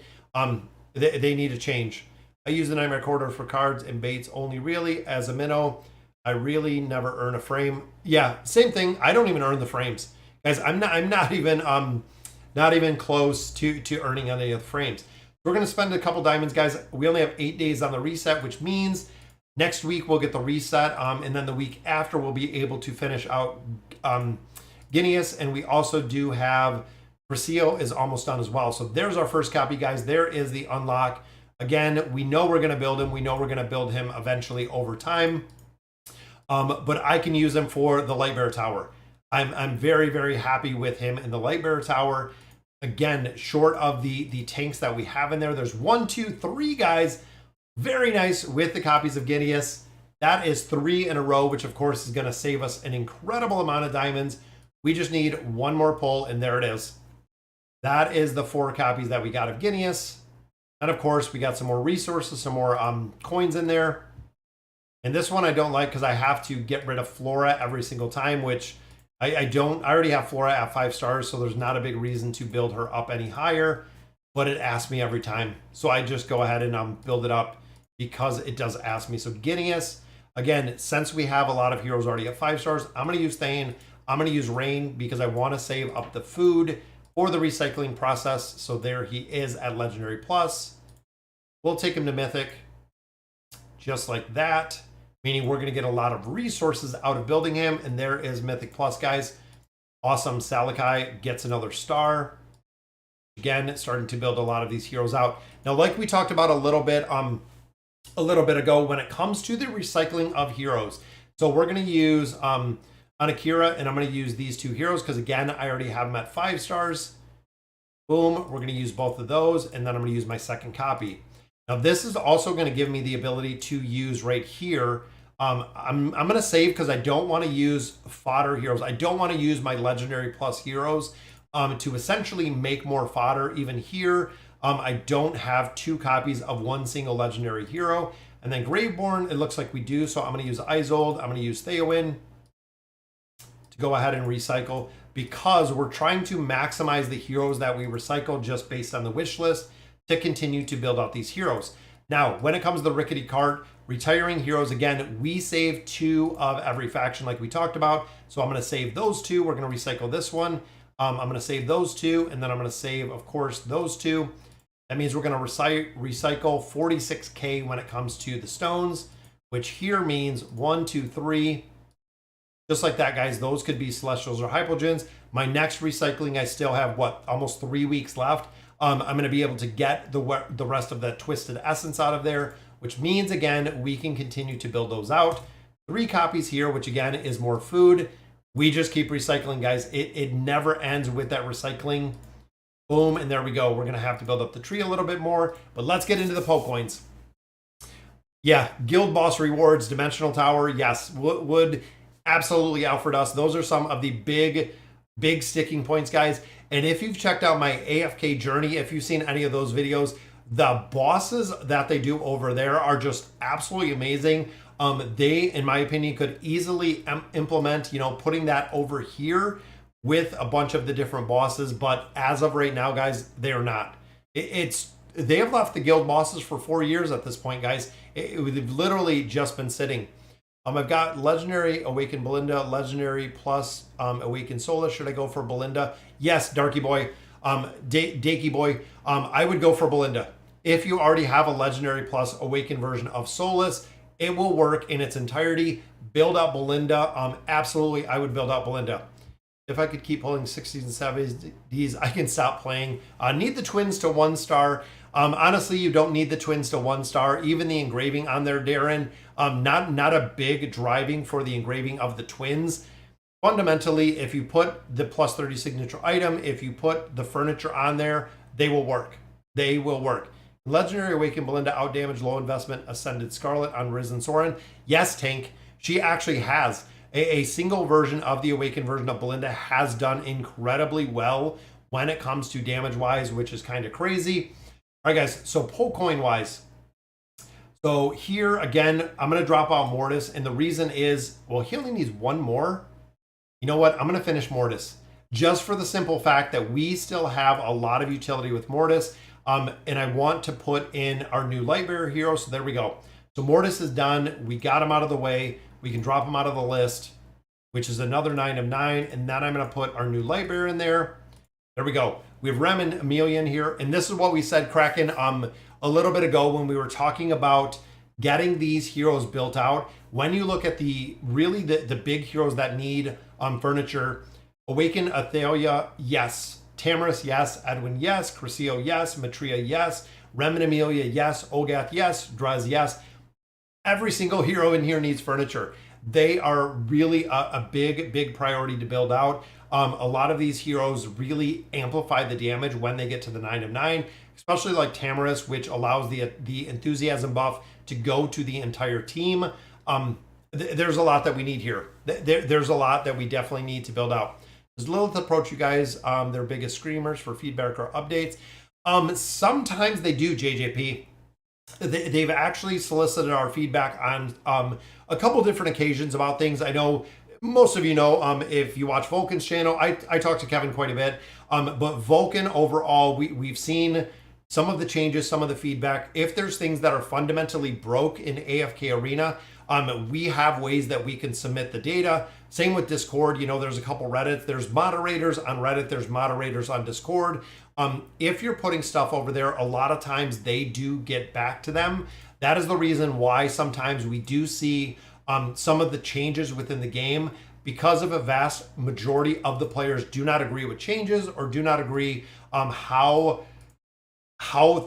They need to change. I use the Nightmare Corridor for cards and baits only really. As a minnow, I really never earn a frame. Yeah, same thing. I don't even earn the frames. Guys, I'm not even close to earning any of the frames. We're going to spend a couple diamonds, guys. We only have 8 days on the reset, which means next week we'll get the reset, and then the week after we'll be able to finish out Guineas, and we also do have Brasil is almost done as well. So there's our first copy, guys. There is the unlock. Again, we know we're going to build him. We know we're going to build him eventually over time. But I can use him for the Lightbearer Tower. I'm very, very happy with him in the Lightbearer Tower. Again, short of the tanks that we have in there. There's 1, 2, 3 guys. Very nice with the copies of Guineas. That is 3 in a row, which of course is going to save us an incredible amount of diamonds. We just need one more pull, and there it is. That is the 4 copies that we got of Guineas. And of course, we got some more resources, some more coins in there. And this one I don't like because I have to get rid of Flora every single time, which I already have Flora at 5 stars, so there's not a big reason to build her up any higher, but it asks me every time. So I just go ahead and build it up because it does ask me. So Gideus, again, since we have a lot of heroes already at 5 stars, I'm going to use Thane. I'm going to use Rain because I want to save up the food for the recycling process. So there he is at Legendary Plus. We'll take him to Mythic just like that, meaning we're going to get a lot of resources out of building him. And there is Mythic Plus, guys. Awesome. Salakai gets another star. Again, starting to build a lot of these heroes out. Now, like we talked about a little bit ago, when it comes to the recycling of heroes, so we're going to use Anakira, and I'm going to use these 2 heroes because, again, I already have them at 5 stars. Boom. We're going to use both of those, and then I'm going to use my second copy. Now, this is also going to give me the ability to use right here. I'm going to save because I don't want to use fodder heroes. I don't want to use my Legendary Plus heroes to essentially make more fodder. Even here, I don't have 2 copies of one single legendary hero. And then Graveborn, it looks like we do. So I'm going to use Isolde. I'm going to use Theowen to go ahead and recycle because we're trying to maximize the heroes that we recycle just based on the wish list to continue to build out these heroes. Now, when it comes to the Rickety Cart, retiring heroes, again, we save 2 of every faction like we talked about. So I'm going to save those 2. We're going to recycle this one. I'm going to save those 2, and then I'm going to save, of course, those 2. That means we're going to recycle 46k when it comes to the stones, which here means 1, 2, 3. Just like that, guys. Those could be Celestials or Hypogeans. My next recycling, I still have, what, almost 3 weeks left. I'm going to be able to get the rest of that Twisted Essence out of there, which means, again, we can continue to build those out. 3 copies here, which, again, is more food. We just keep recycling, guys. It never ends with that recycling. Boom, and there we go. We're going to have to build up the tree a little bit more, but let's get into the Poke Coins. Yeah, Guild Boss rewards, Dimensional Tower, yes, would absolutely Alfred us. Those are some of the big sticking points, guys. And if you've checked out my AFK journey, if you've seen any of those videos, the bosses that they do over there are just absolutely amazing. They, in my opinion, could easily implement, putting that over here with a bunch of the different bosses. But as of right now, guys, they are not. They have left the guild bosses for 4 years at this point, guys. They've literally just been sitting. I've got Legendary Awakened Belinda, Legendary plus Awakened Solus. Should I go for Belinda? Yes, Darky Boy, Dakey Boy. I would go for Belinda. If you already have a Legendary plus Awakened version of Solus, it will work in its entirety. Build out Belinda. Absolutely, I would build out Belinda. If I could keep pulling 60s and 70s, I can stop playing. Need the twins to 1 star. Honestly, you don't need the twins to 1 star. Even the engraving on there, Darren, not a big driving for the engraving of the twins. Fundamentally, if you put the plus 30 signature item, if you put the furniture on there, they will work. They will work. Legendary Awakened Belinda, outdamage, low investment, Ascended Scarlet on Risen Soren. Yes, Tank, she actually has. A single version of the Awakened version of Belinda has done incredibly well when it comes to damage-wise, which is kind of crazy. All right, guys, so Pokecoin-wise. So here, again, I'm going to drop out Mortis, and the reason is, well, he only needs 1 more. You know what? I'm going to finish Mortis, just for the simple fact that we still have a lot of utility with Mortis, and I want to put in our new Lightbearer hero, so there we go. So Mortis is done. We got him out of the way. We can drop him out of the list, which is another 9 of 9. And then I'm going to put our new Lightbearer in there. There we go. We have Rem and Emilia in here. And this is what we said, Kraken, a little bit ago when we were talking about getting these heroes built out. When you look at the big heroes that need furniture, Awaken Athalia, yes. Tamrus, yes. Edwin, yes. Crescio, yes. Maetria, yes. Rem and Emilia, yes. Olgath, yes. Drez, yes. Every single hero in here needs furniture. They are really a big priority to build out. A lot of these heroes really amplify the damage when they get to the 9 of 9, especially like Tamrus, which allows the enthusiasm buff to go to the entire team. There's a lot that we need here. There's a lot that we definitely need to build out. Does Lilith approach you guys, their biggest screamers for feedback or updates? Sometimes they do, JJP. They've actually solicited our feedback on a couple different occasions about things. I know most of you know, if you watch Vulcan's channel, I talk to Kevin quite a bit. But Vulcan overall, we've seen some of the changes, some of the feedback. If there's things that are fundamentally broke in AFK Arena, we have ways that we can submit the data. Same with Discord. You know, there's a couple Reddits. There's moderators on Reddit. There's moderators on Discord. If you're putting stuff over there, a lot of times they do get back to them. That is the reason why sometimes we do see some of the changes within the game, because of a vast majority of the players do not agree with changes or do not agree how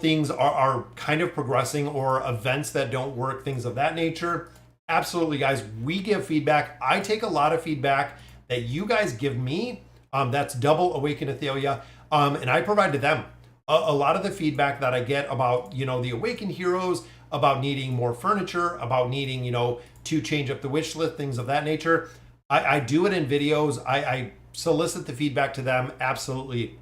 things are kind of progressing, or events that don't work, things of that nature. Absolutely, guys, we give feedback. I take a lot of feedback that you guys give me. That's double Awaken Athalia, and I provide to them. A lot of the feedback that I get about, you know, the Awakened heroes, about needing more furniture, about needing, you know, to change up the wish list, things of that nature. I do it in videos. I solicit the feedback to them. Absolutely.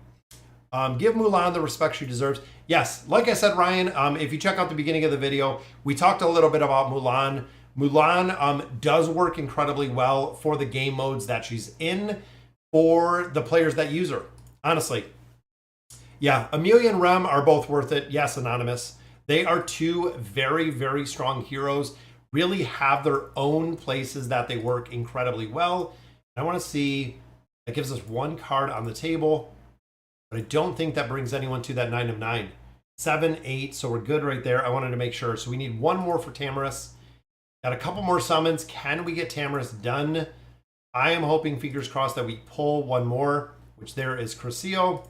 Give Mulan the respect she deserves. Yes, like I said, Ryan, if you check out the beginning of the video, we talked a little bit about Mulan. Mulan does work incredibly well for the game modes that she's in, for the players that use her, honestly. Yeah, Emilia and Rem are both worth it. Yes, Anonymous. They are two very, very strong heroes, really have their own places that they work incredibly well. I want to see, that gives us one card on the table, but I don't think that brings anyone to that 9 of 9. 7, 8, so we're good right there. I wanted to make sure. So we need one more for Tamrus. Got a couple more summons. Can we get Tamrus done? I am hoping, fingers crossed, that we pull one more, which there is Crescio.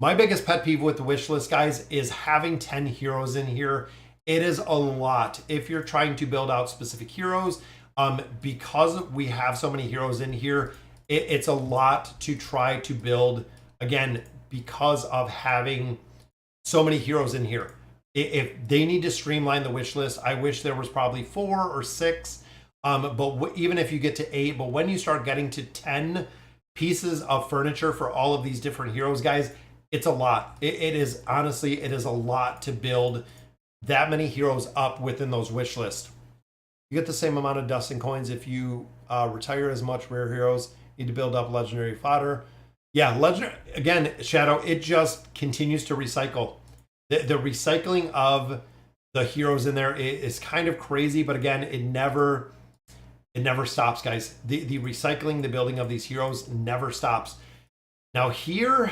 My biggest pet peeve with the wish list, guys, is having 10 heroes in here. It is a lot if you're trying to build out specific heroes. Because we have so many heroes in here, it's a lot to try to build, again, because of having so many heroes in here. If they need to streamline the wish list, I wish there was probably 4 or 6. But even if you get to 8, but when you start getting to 10 pieces of furniture for all of these different heroes, guys, it's a lot. It is, honestly, it is a lot to build that many heroes up within those wish lists. You get the same amount of dust and coins if you retire as much rare heroes. Need to build up legendary fodder. Yeah, legendary, again, Shadow, it just continues to recycle. The recycling of the heroes in there is kind of crazy, but again, it never stops, guys. The recycling, the building of these heroes never stops. Now here,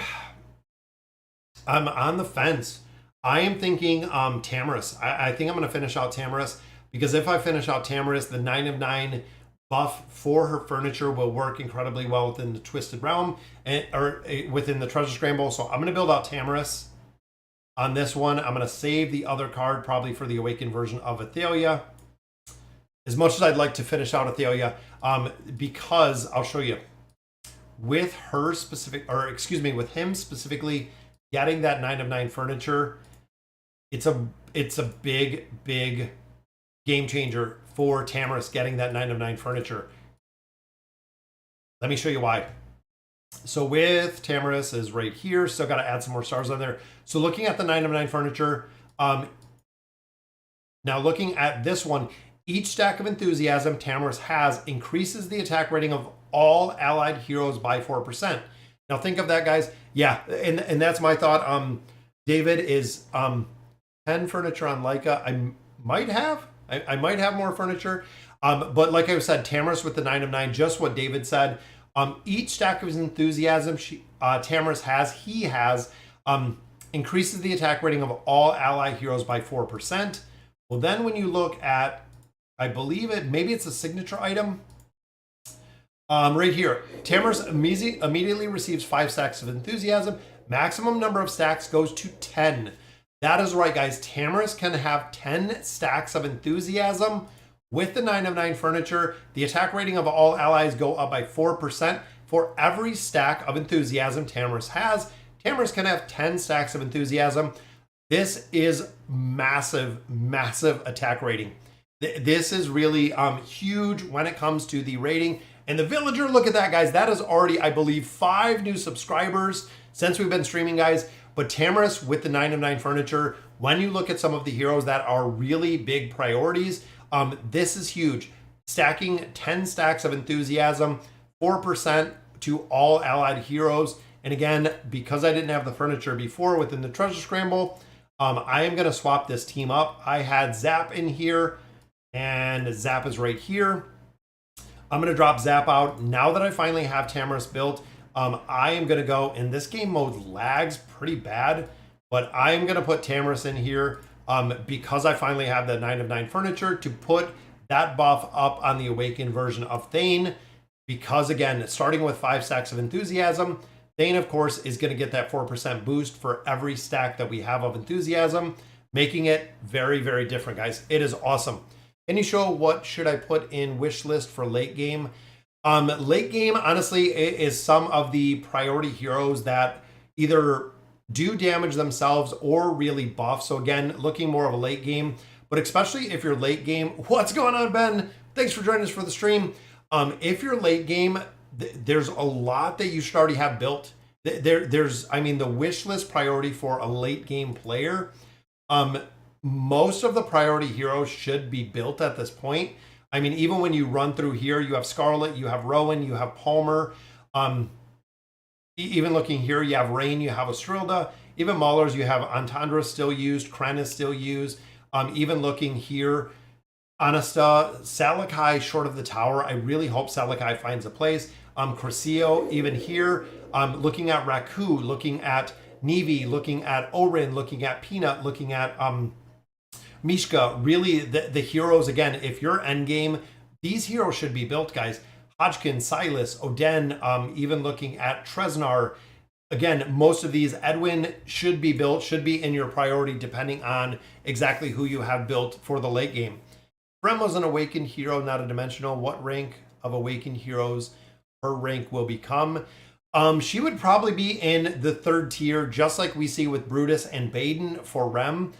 I'm on the fence. I am thinking Tamrus. I think I'm going to finish out Tamrus, because if I finish out Tamrus, the 9 of 9 buff for her furniture will work incredibly well within the Twisted Realm, or within the Treasure Scramble. So I'm going to build out Tamrus on this one. I'm going to save the other card probably for the Awakened version of Athalia. As much as I'd like to finish out Athalia, because I'll show you, with her specific, or excuse me, with him specifically getting that 9 of 9 furniture, it's a big game changer for Tamrus getting that 9 of 9 furniture. Let me show you why. So with Tamrus is right here, still got to add some more stars on there. So looking at the 9 of 9 furniture, now looking at this one, each stack of enthusiasm Tamrus has increases the attack rating of all allied heroes by 4%. Now think of that, guys. Yeah, and that's my thought. David is 10 furniture on Leica. I might have more furniture. But like I said, Tamrus with the 9 of 9, just what David said. Each stack of enthusiasm Tamrus has, increases the attack rating of all ally heroes by 4%. Well, then when you look at, I believe maybe it's a signature item. Right here, Tamrus immediately receives 5 stacks of enthusiasm. Maximum number of stacks goes to 10. That is right, guys. Tamrus can have 10 stacks of enthusiasm with the 9 of 9 furniture. The attack rating of all allies go up by 4%. For every stack of enthusiasm Tamrus has, Tamrus can have 10 stacks of enthusiasm. This is massive attack rating. This is really huge when it comes to the rating. And the villager, look at that, guys. That is already, I believe, 5 new subscribers since we've been streaming, guys. But Tamrus with the 9 of 9 furniture, when you look at some of the heroes that are really big priorities, this is huge. stacking 10 stacks of enthusiasm, 4% to all allied heroes. And again, because I didn't have the furniture before within the treasure scramble, I am going to swap this team up. I had Zap in here, and Zap is right here. I'm going to drop Zap out. Now that I finally have Tamrus built, I am going to go, and this game mode lags pretty bad, but I am going to put Tamrus in here because I finally have the 9 of 9 furniture to put that buff up on the awakened version of Thane. Because again, starting with 5 stacks of enthusiasm, Thane, of course, is going to get that 4% boost for every stack that we have of enthusiasm, making it very, very different, guys. It is awesome. Can you show what should I put in wish list for late game? Late game, honestly, is some of the priority heroes that either do damage themselves or really buff. So again, looking more of a late game, but especially if you're late game. What's going on, Ben? Thanks for joining us for the stream. If you're late game, there's a lot that you should already have built. I mean, the wish list priority for a late game player, most of the priority heroes should be built at this point. I mean, even when you run through here, you have Scarlet, you have Rowan, you have Palmer. Even looking here, you have Rain, you have Estrilda. Even Maulers, you have Antandra still used, Kren is still used. Even looking here, Anasta, Salakai short of the tower. I really hope Salakai finds a place. Crescio, even here, looking at Raku, looking at Nevi, looking at Orin, looking at Peanut, looking at Mishka. Really, the heroes, again, if you're endgame, these heroes should be built, guys. Hodgkin, Silas, Oden, even looking at Tresnar. Again, most of these, Edwin should be built, should be in your priority depending on exactly who you have built for the late game. Frem was an awakened hero, not a dimensional. What rank of awakened heroes her rank will become? She would probably be in the 3rd tier, just like we see with Brutus and Baden for Rem,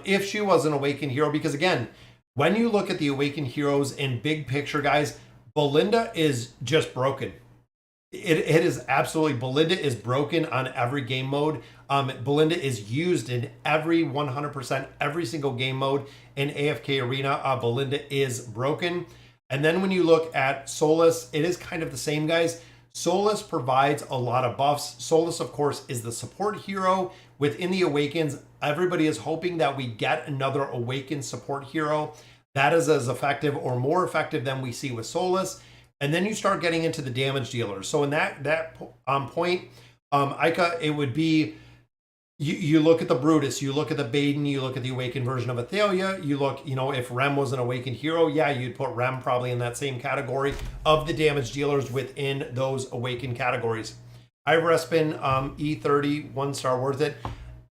if she was an awakened hero. Because again, when you look at the awakened heroes in big picture, guys, Belinda is just broken. It is absolutely, Belinda is broken on every game mode. Belinda is used in every 100%, every single game mode in AFK Arena. Belinda is broken. And then when you look at Solus, it is kind of the same, guys. Solus provides a lot of buffs. Solus, of course, is the support hero. Within the Awakens, everybody is hoping that we get another Awakened support hero that is as effective or more effective than we see with Solus. And then you start getting into the damage dealers. So in that point, Ica, it would be, you look at the Brutus, you look at the Baden, you look at the Awakened version of Athalia, you look, if Rem was an Awakened hero, yeah, you'd put Rem probably in that same category of the damage dealers within those Awakened categories. Iverespin, E30, 1-star worth it.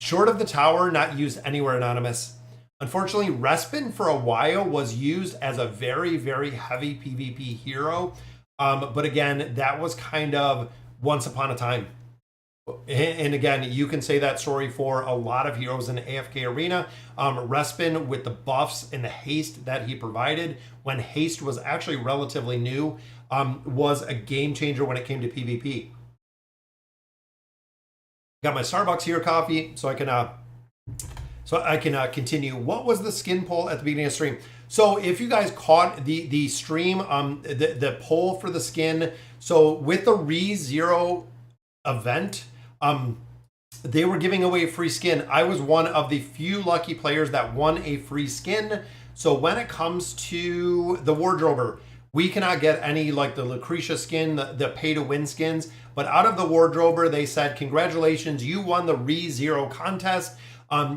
Short of the tower, not used anywhere anonymous. Unfortunately, Respin for a while was used as a very, very heavy PvP hero. But again, that was kind of once upon a time. And again, you can say that story for a lot of heroes in the AFK arena. Respin, with the buffs and the haste that he provided, when haste was actually relatively new, was a game changer when it came to PvP. Got my Starbucks here coffee, so I can continue. What was the skin poll at the beginning of the stream? So if you guys caught the stream, the poll for the skin, so with the ReZero event, they were giving away free skin. I was one of the few lucky players that won a free skin. So when it comes to the wardrober, we cannot get any like the Lucretia skin, the pay to win skins, but out of the wardrober, they said, congratulations, you won the ReZero contest.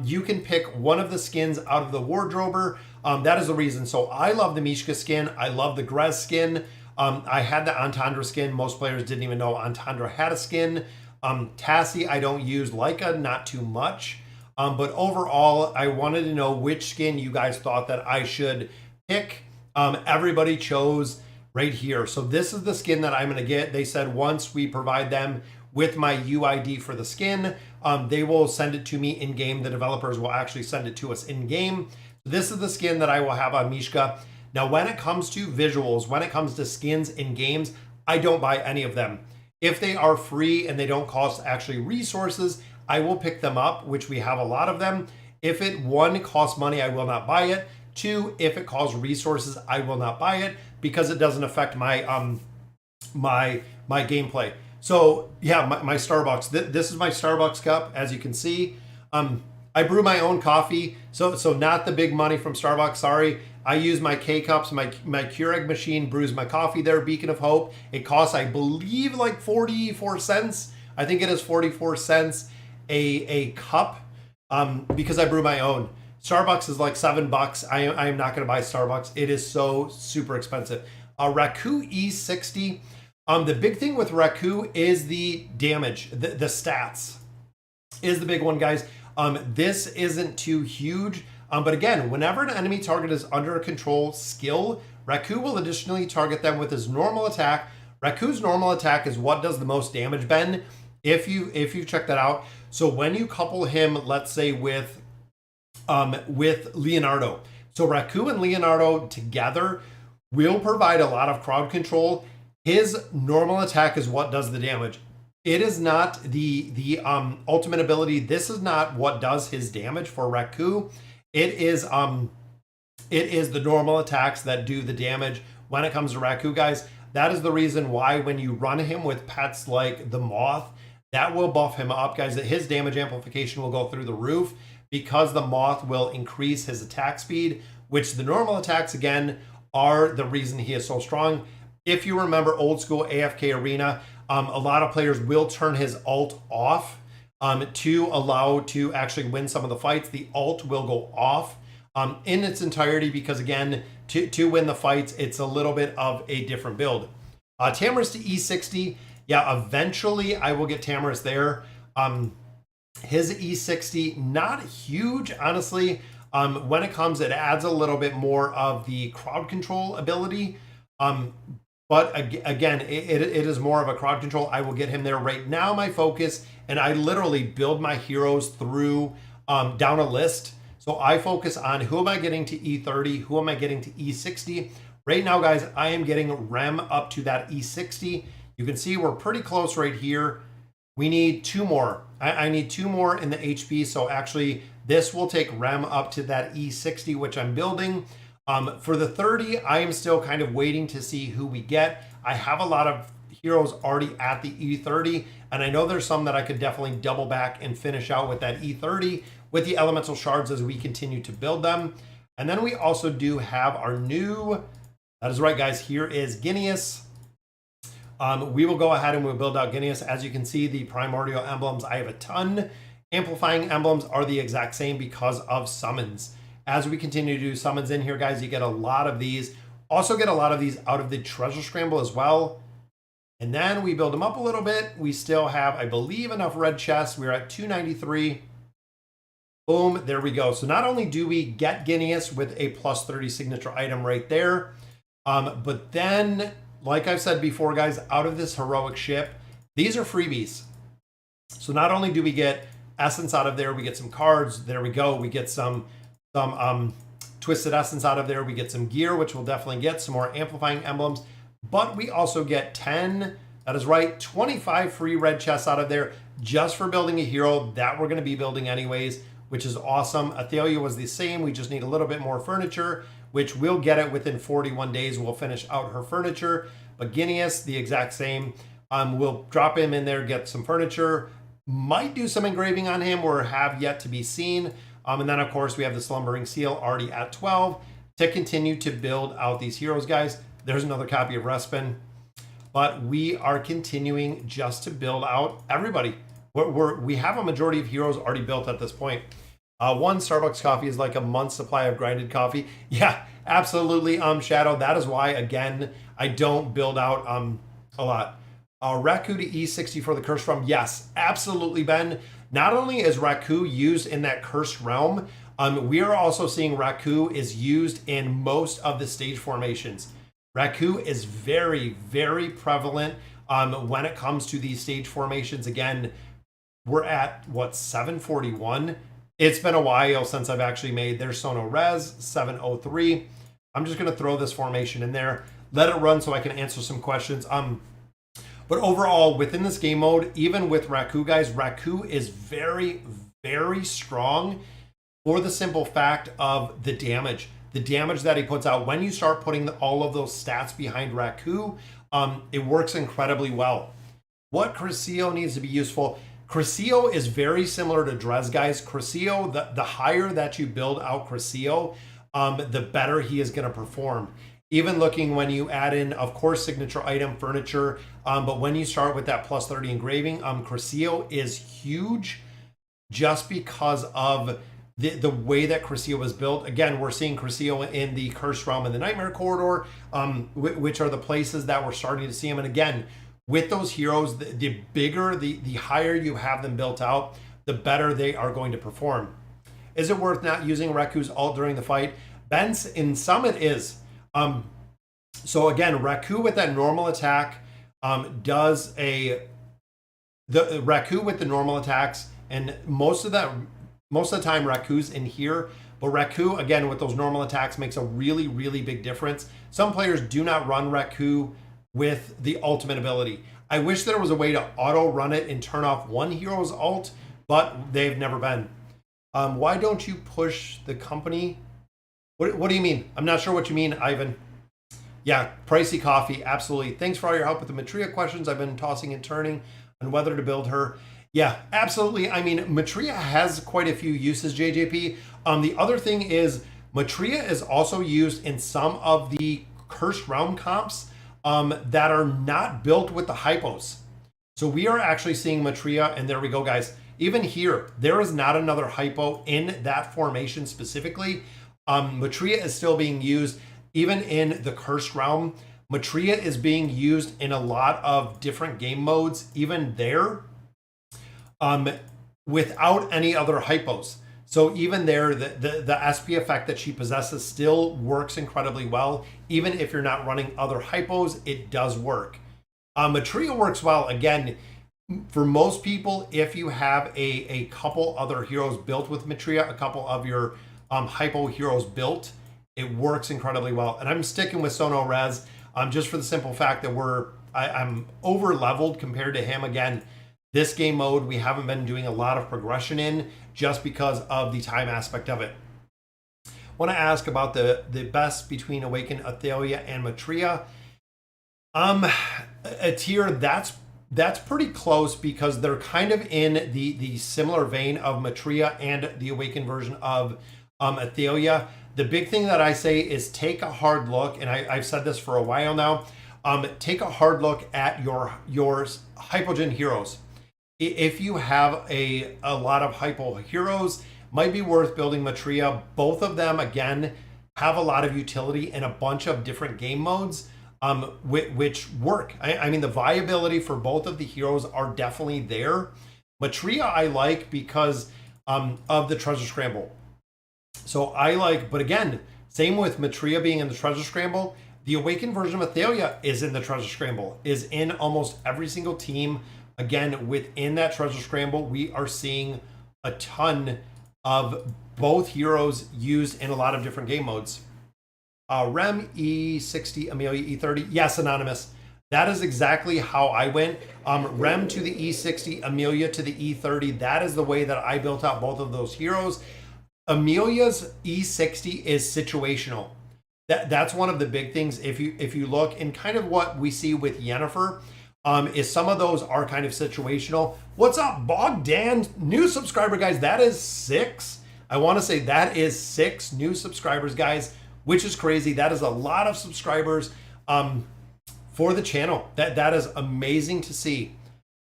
You can pick one of the skins out of the wardrober. That is the reason. So I love the Mishka skin. I love the Grez skin. I had the Antandra skin. Most players didn't even know Antandra had a skin. Tassie, I don't use. Leica, not too much. But overall, I wanted to know which skin you guys thought that I should pick. Everybody chose right here. So this is the skin that I'm going to get. They said once we provide them with my UID for the skin, they will send it to me in game. The developers will actually send it to us in game. This is the skin that I will have on Mishka. Now, when it comes to visuals, when it comes to skins in games, I don't buy any of them. If they are free and they don't cost actually resources, I will pick them up, which we have a lot of them. If it, one, costs money, I will not buy it. Two, if it costs resources, I will not buy it. because it doesn't affect my my gameplay. So yeah, my Starbucks. This is my Starbucks cup, as you can see. I brew my own coffee, so not the big money from Starbucks. Sorry, I use my K cups. My Keurig machine brews my coffee there. Beacon of Hope. It costs, I believe, like 44 cents. I think it is 44 cents a cup, because I brew my own. Starbucks is like $7. I am not going to buy Starbucks. It is so super expensive. Raku E60. The big thing with Raku is the damage, the stats is the big one, guys. This isn't too huge, but again, whenever an enemy target is under a control skill, Raku will additionally target them with his normal attack. Raku's normal attack is what does the most damage, Ben, if you check that out. So when you couple him, let's say with Leonardo, so Raku and Leonardo together will provide a lot of crowd control. His normal attack is what does the damage. It is not the ultimate ability. This is not what does his damage for Raku. It is the normal attacks that do the damage when it comes to Raku, guys. That is the reason why when you run him with pets like the Moth, that will buff him up, guys. That his damage amplification will go through the roof because the Moth will increase his attack speed, which the normal attacks, again, are the reason he is so strong. If you remember old school AFK Arena, a lot of players will turn his ult off to allow to actually win some of the fights. The ult will go off in its entirety because, again, to win the fights, it's a little bit of a different build. Tamrus to E60. Yeah, eventually I will get Tamrus there. His E60, not huge, honestly. When it comes, it adds a little bit more of the crowd control ability. But again, it is more of a crowd control. I will get him there right now. My focus, and I literally build my heroes through down a list. So I focus on who am I getting to E30, who am I getting to E60. Right now, guys, I am getting Rem up to that E60. You can see we're pretty close right here. We need 2 more. I need 2 more in the HP. So actually, this will take Rem up to that E60, which I'm building. For the 30, I am still kind of waiting to see who we get. I have a lot of heroes already at the E30, and I know there's some that I could definitely double back and finish out with that E30 with the elemental shards as we continue to build them. And then we also do have our new, that is right, guys, here is Gineas. We will go ahead and we'll build out Gineas. As you can see, the primordial emblems, I have a ton. Amplifying emblems are the exact same because of summons. As we continue to do summons in here, guys, you get a lot of these. Also get a lot of these out of the treasure scramble as well. And then we build them up a little bit. We still have, I believe, enough red chests. We're at 293. Boom, there we go. So not only do we get Gineas with a plus 30 signature item right there, but then, like I've said before, guys, out of this heroic ship, these are freebies. So not only do we get essence out of there, we get some cards. There we go. We get some twisted essence out of there. We get some gear, which we'll definitely get, some more amplifying emblems, but we also get 10, that is right, 25 free red chests out of there just for building a hero that we're going to be building anyways, which is awesome. Athalia was the same. We just need a little bit more furniture, which we'll get it within 41 days. We'll finish out her furniture. But Gineas, the exact same. We'll drop him in there, get some furniture, might do some engraving on him or have yet to be seen. And then, of course, we have the Slumbering Seal already at 12 to continue to build out these heroes, guys. There's another copy of Respin. But we are continuing just to build out everybody. We have a majority of heroes already built at this point. One Starbucks coffee is like a month's supply of grinded coffee. Yeah, absolutely, Shadow. That is why, again, I don't build out a lot. Raku to E60 for the Cursed Realm. Yes, absolutely, Ben. Not only is Raku used in that cursed realm, we are also seeing Raku is used in most of the stage formations. Raku is very, very prevalent when it comes to these stage formations. Again, we're at, what, 741? It's been a while since I've actually made their Sono Res, 703. I'm just going to throw this formation in there, let it run so I can answer some questions. But overall, within this game mode, even with Raku, guys, Raku is very, very strong for the simple fact of the damage. the damage that he puts out, when you start putting all of those stats behind Raku, it works incredibly well. What Crescio needs to be useful? Crescio is very similar to Dres, guys. Crescio, the higher that you build out Crescio, the better he is going to perform. Even looking when you add in, of course, signature item, furniture, but when you start with that plus 30 engraving, Crescio is huge just because of the way that Crescio was built. Again, we're seeing Crescio in the Cursed Realm and the Nightmare Corridor, which are the places that we're starting to see him. And again, with those heroes, the bigger, the higher you have them built out, the better they are going to perform. Is it worth not using Raku's ult during the fight? Ben's in some it is. So again, Raku with that normal attack does the Raku with the normal attacks, and most of the time Raku's in here, but Raku again with those normal attacks makes a really, really big difference. Some players do not run Raku with the ultimate ability. I wish there was a way to auto run it and turn off one hero's ult, but they've never been. Why don't you push the company? What do you mean? I'm not sure what you mean, Ivan. Yeah, pricey coffee, absolutely. Thanks for all your help with the Maetria questions. I've been tossing and turning on whether to build her. Yeah, absolutely. I mean, Maetria has quite a few uses, JJP. The other thing is Maetria is also used in some of the Cursed Realm comps that are not built with the hypos. So we are actually seeing Maetria, and there we go, guys. Even here, there is not another hypo in that formation specifically. Maetria is still being used even in the Cursed Realm. Maetria is being used in a lot of different game modes, even there, without any other hypos. So even there, the SP effect that she possesses still works incredibly well. Even if you're not running other hypos, it does work. Maetria works well, again, for most people, if you have a couple other heroes built with Maetria, a couple of your hypo heroes built, it works incredibly well. And I'm sticking with Sono Rez just for the simple fact that I'm over leveled compared to him. Again, this game mode we haven't been doing a lot of progression in just because of the time aspect of it. Want to ask about the best between Awakened Athalia and Maetria. A tier that's pretty close because they're kind of in the similar vein of Maetria and the Awakened version of Athalia. The big thing that I say is take a hard look, and I've said this for a while now, take a hard look at your Hypogean heroes. If you have a lot of hypo heroes, might be worth building Maetria. Both of them, again, have a lot of utility in a bunch of different game modes, which work. I mean, the viability for both of the heroes are definitely there. Maetria I like because of the Treasure Scramble. So I like, but again, same with Maetria being in the Treasure Scramble, the Awakened version of Athalia is in the Treasure Scramble, is in almost every single team. Again, within that Treasure Scramble, we are seeing a ton of both heroes used in a lot of different game modes. Rem E60, Emilia E30. Yes, Anonymous. That is exactly how I went. Rem to the E60, Emilia to the E30. That is the way that I built out both of those heroes. Emilia's E60 is situational. That's one of the big things. If you look, and kind of what we see with Yennefer, is some of those are kind of situational. What's up, Bogdan? New subscriber, guys. That is 6. I want to say that is 6 new subscribers, guys, which is crazy. That is a lot of subscribers for the channel. That is amazing to see.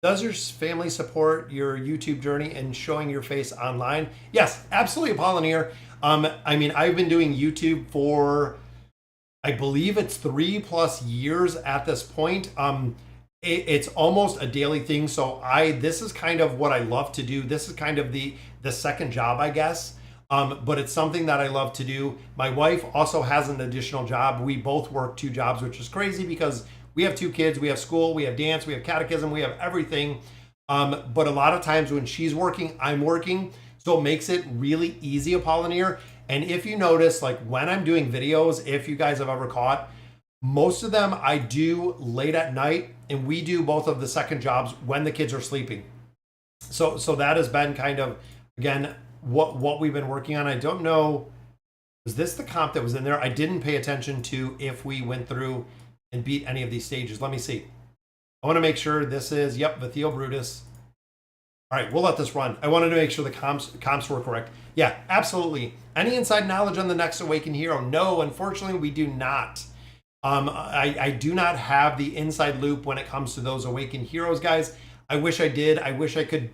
Does your family support your YouTube journey and showing your face online? Yes, absolutely, Apollinaire. I mean, I've been doing YouTube for, I believe it's 3+ years at this point. It's almost a daily thing. So this is kind of what I love to do. This is kind of the second job, I guess. But it's something that I love to do. My wife also has an additional job. We both work 2 jobs, which is crazy because we have 2 kids, we have school, we have dance, we have catechism, we have everything. But a lot of times when she's working, I'm working. So it makes it really easy, Apollinaire. And if you notice, like when I'm doing videos, if you guys have ever caught, most of them I do late at night, and we do both of the second jobs when the kids are sleeping. So that has been kind of, again, what we've been working on. I don't know Was this the comp that was in there? I didn't pay attention to if we went through and beat any of these stages. Let me see. I want to make sure this is, yep, Vithio Brutus. All right, we'll let this run. I wanted to make sure the comps were correct. Yeah, absolutely. Any inside knowledge on the next Awakened Hero? No, unfortunately, we do not. I do not have the inside loop when it comes to those Awakened Heroes, guys. I wish I did. I wish I could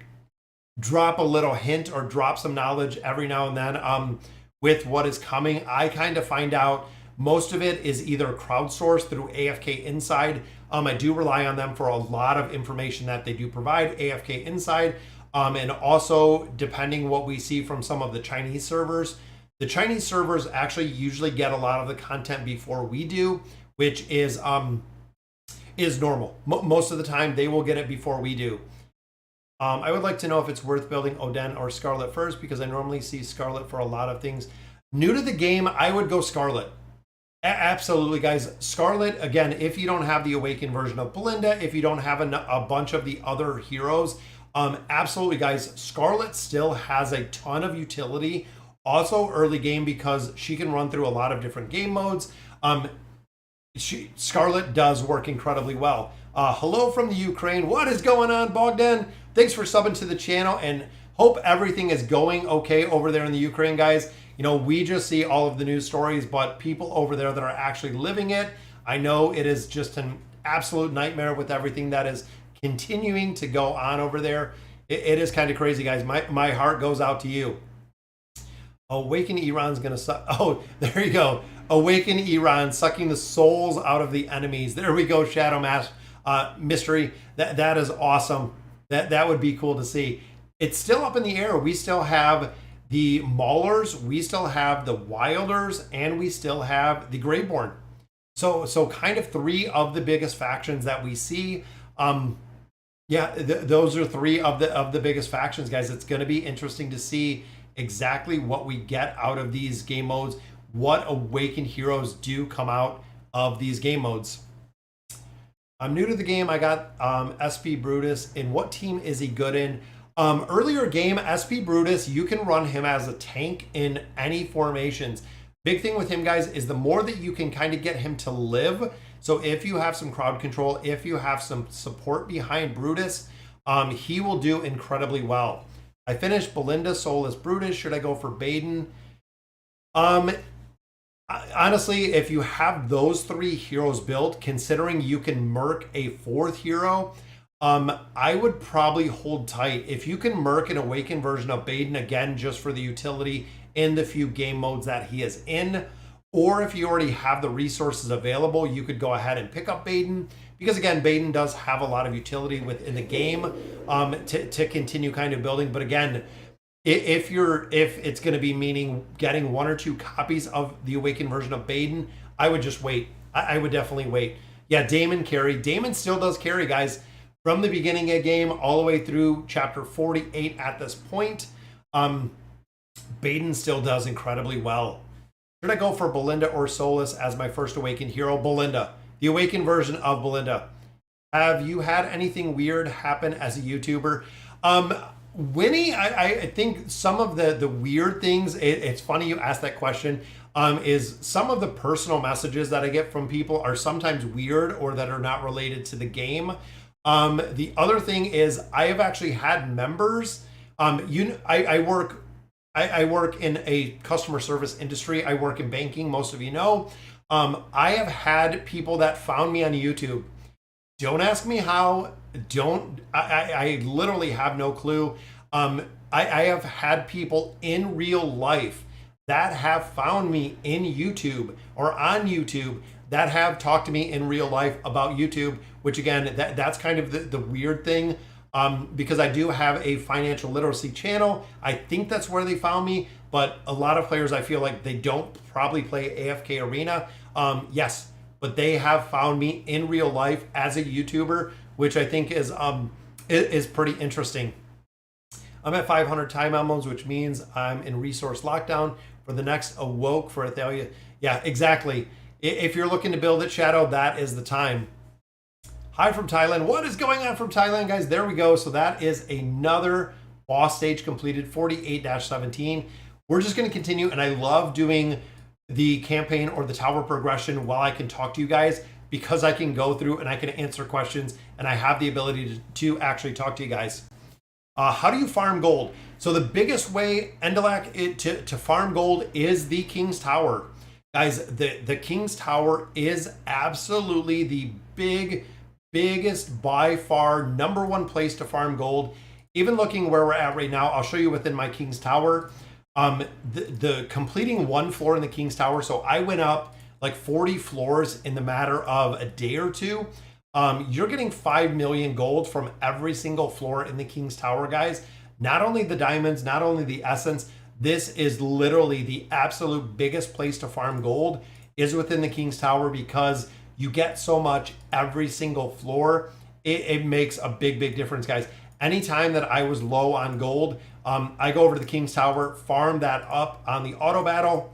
drop a little hint or drop some knowledge every now and then with what is coming. I kind of find out most of it is either crowdsourced through AFK Inside. I do rely on them for a lot of information that they do provide, AFK Inside, and also depending what we see from some of the Chinese servers. The Chinese servers actually usually get a lot of the content before we do, which is normal. Most of the time, they will get it before we do. I would like to know if it's worth building Oden or Scarlet first, because I normally see Scarlet for a lot of things. New to the game, I would go Scarlet. Absolutely, guys. Scarlet, again, if you don't have the Awakened version of Belinda, if you don't have a bunch of the other heroes, absolutely, guys, Scarlet still has a ton of utility. Also early game, because she can run through a lot of different game modes. Scarlet does work incredibly well. Hello from the Ukraine. What is going on, Bogdan? Thanks for subbing to the channel, and hope everything is going okay over there in the Ukraine, guys. You know, we just see all of the news stories, but people over there that are actually living it, I know it is just an absolute nightmare with everything that is continuing to go on over there. It is kind of crazy, guys. My heart goes out to you. Awaken Iran's gonna suck. Oh, there you go. Awaken Iran, sucking the souls out of the enemies. There we go, Shadow Mask Mystery. That is awesome. That would be cool to see. It's still up in the air. We still have the Maulers, we still have the Wilders, and we still have the Greyborn. So kind of three of the biggest factions that we see. Those are three of the biggest factions, guys. It's going to be interesting to see exactly what we get out of these game modes, what Awakened Heroes do come out of these game modes. I'm new to the game. I got SP Brutus. In what team is he good in? Earlier game, SP Brutus, you can run him as a tank in any formations. Big thing with him, guys, is the more that you can kind of get him to live. So if you have some crowd control, if you have some support behind Brutus, he will do incredibly well. I finished Belinda, Soulless Brutus. Should I go for Baden? Honestly, if you have those three heroes built, considering you can merc a fourth hero, I would probably hold tight. If you can merc an Awakened version of Baden, again, just for the utility in the few game modes that he is in, or if you already have the resources available, you could go ahead and pick up Baden, because again, Baden does have a lot of utility within the game to continue kind of building. But again, if it's going to be meaning getting one or two copies of the Awakened version of Baden, I would just wait. I would definitely wait. Yeah, Damon carry. Damon still does carry, guys. From the beginning of the game all the way through chapter 48 at this point, Baden still does incredibly well. Should I go for Belinda or Solus as my first Awakened hero? Belinda. The Awakened version of Belinda. Have you had anything weird happen as a YouTuber? Winnie, I think some of the weird things, it's funny you asked that question, is some of the personal messages that I get from people are sometimes weird or that are not related to the game. The other thing is I have actually had members, I work in a customer service industry. I work in banking, most of you know. I have had people that found me on YouTube. Don't ask me how, I literally have no clue. I have had people in real life that have found me in YouTube or on YouTube that have talked to me in real life about YouTube, which again, that's kind of the weird thing, because I do have a financial literacy channel. I think that's where they found me, but a lot of players, I feel like they don't probably play AFK Arena. Yes, but they have found me in real life as a YouTuber, which I think is pretty interesting. I'm at 500 time albums, which means I'm in resource lockdown for the next Awoke for Athalia. Yeah, exactly. If you're looking to build it, Shadow, that is the time. Hi from Thailand. What is going on from Thailand, guys? There we go. So that is another boss stage completed, 48-17. We're just going to continue, and I love doing the campaign or the tower progression while I can talk to you guys, because I can go through and I can answer questions and I have the ability to actually talk to you guys. How do you farm gold? So the biggest way, Endelac, to farm gold is the King's Tower. Guys, the King's Tower is absolutely the biggest, by far, #1 place to farm gold. Even looking where we're at right now, I'll show you within my King's Tower. The completing 1 floor in the King's Tower, so I went up like 40 floors in the matter of a day or two. You're getting 5 million gold from every single floor in the King's Tower, guys. Not only the diamonds, not only the essence, this is literally the absolute biggest place to farm gold is within the King's Tower, because you get so much every single floor. It makes a big difference, guys. Anytime that I was low on gold, I go over to the King's Tower, farm that up on the auto battle.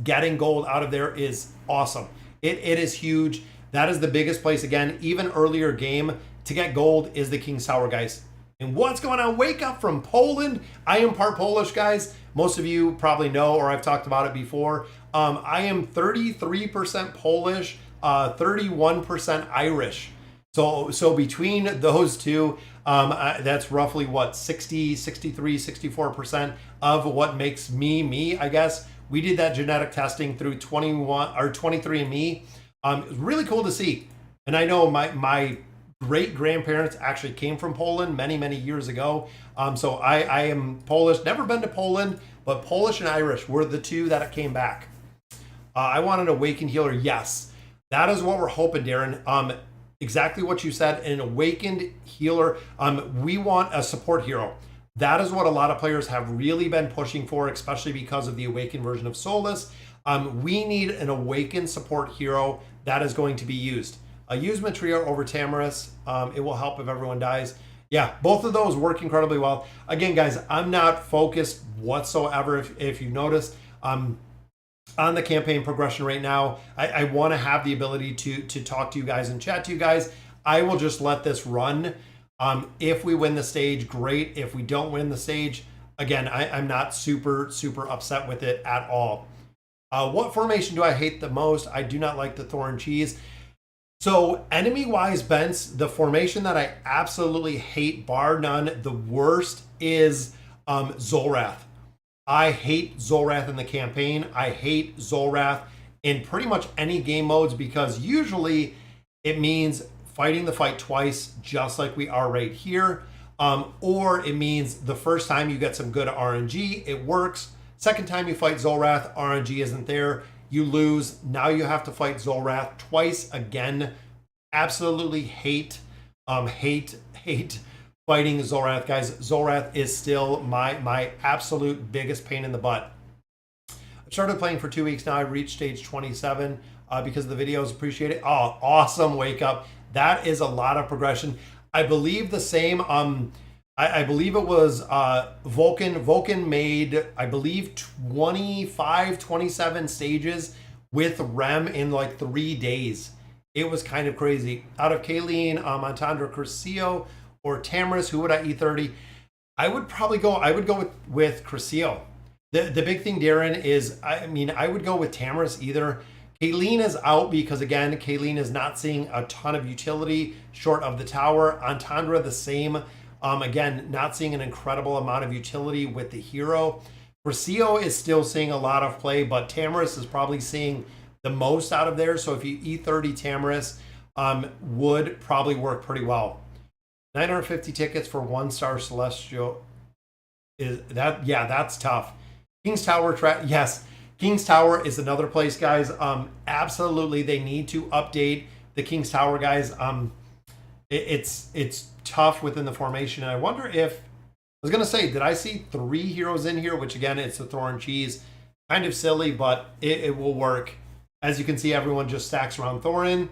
Getting gold out of there is awesome. It is huge. That is the biggest place, again, even earlier game to get gold is the King's Tower, guys. And what's going on? Wake up from Poland. I am part Polish, guys. Most of you probably know, or I've talked about it before. I am 33% Polish, 31% Irish. So between those two, that's roughly what, 60, 63, 64% of what makes me, I guess. We did that genetic testing through 23andMe. It was really cool to see. And I know my great grandparents actually came from Poland many years ago. So I am Polish, never been to Poland, but Polish and Irish were the two that came back. I want an awakened healer. Yes, that is what we're hoping, Darren. Exactly what you said, an awakened healer. We want a support hero. That is what a lot of players have really been pushing for, especially because of the awakened version of Solus. We need an awakened support hero that is going to be used. Use Maetria over Tamrus. It will help if everyone dies. Yeah, both of those work incredibly well. Again, guys, I'm not focused whatsoever, if you noticed, on the campaign progression right now. I want to have the ability to talk to you guys and chat to you guys. I will just let this run. If we win the stage, great. If we don't win the stage, again, I'm not super upset with it at all. What formation do I hate the most? I do not like the Thorn Cheese. So enemy-wise, Bents, the formation that I absolutely hate, bar none, the worst is Zul'Rath. I hate Zul'Rath in the campaign. I hate Zul'Rath in pretty much any game modes, because usually it means fighting the fight twice, just like we are right here. Or it means the first time you get some good RNG, it works. Second time you fight Zul'Rath, RNG isn't there, you lose. Now you have to fight Zul'Rath twice again. Absolutely hate fighting Zul'Rath, guys. Zul'Rath is still my absolute biggest pain in the butt. I've started playing for 2 weeks now. I reached stage 27 because of the videos. Appreciate it. Oh, awesome wake up. That is a lot of progression. I believe the same. I believe it was Vulcan. Vulcan made, I believe, 25, 27 stages with Rem in like 3 days. It was kind of crazy. Out of Kayleen, Montandra, Crescio, or Tamrus, who would I E30? I would go with Crescio. The big thing, Darren, is, I would go with Tamrus either. Kayleen is out because, again, Kayleen is not seeing a ton of utility short of the tower. Montandra, the same. Again, not seeing an incredible amount of utility with the hero. Crescio is still seeing a lot of play, but Tamrus is probably seeing the most out of there. So if you E30 Tamrus, would probably work pretty well. 950 tickets for 1-star Celestial. That's tough. King's Tower, yes. King's Tower is another place, guys. Absolutely, they need to update the King's Tower, guys. It's tough within the formation. And I wonder if, I was going to say, did I see 3 heroes in here? Which, again, it's the Thorn Cheese. Kind of silly, but it will work. As you can see, everyone just stacks around Thorin.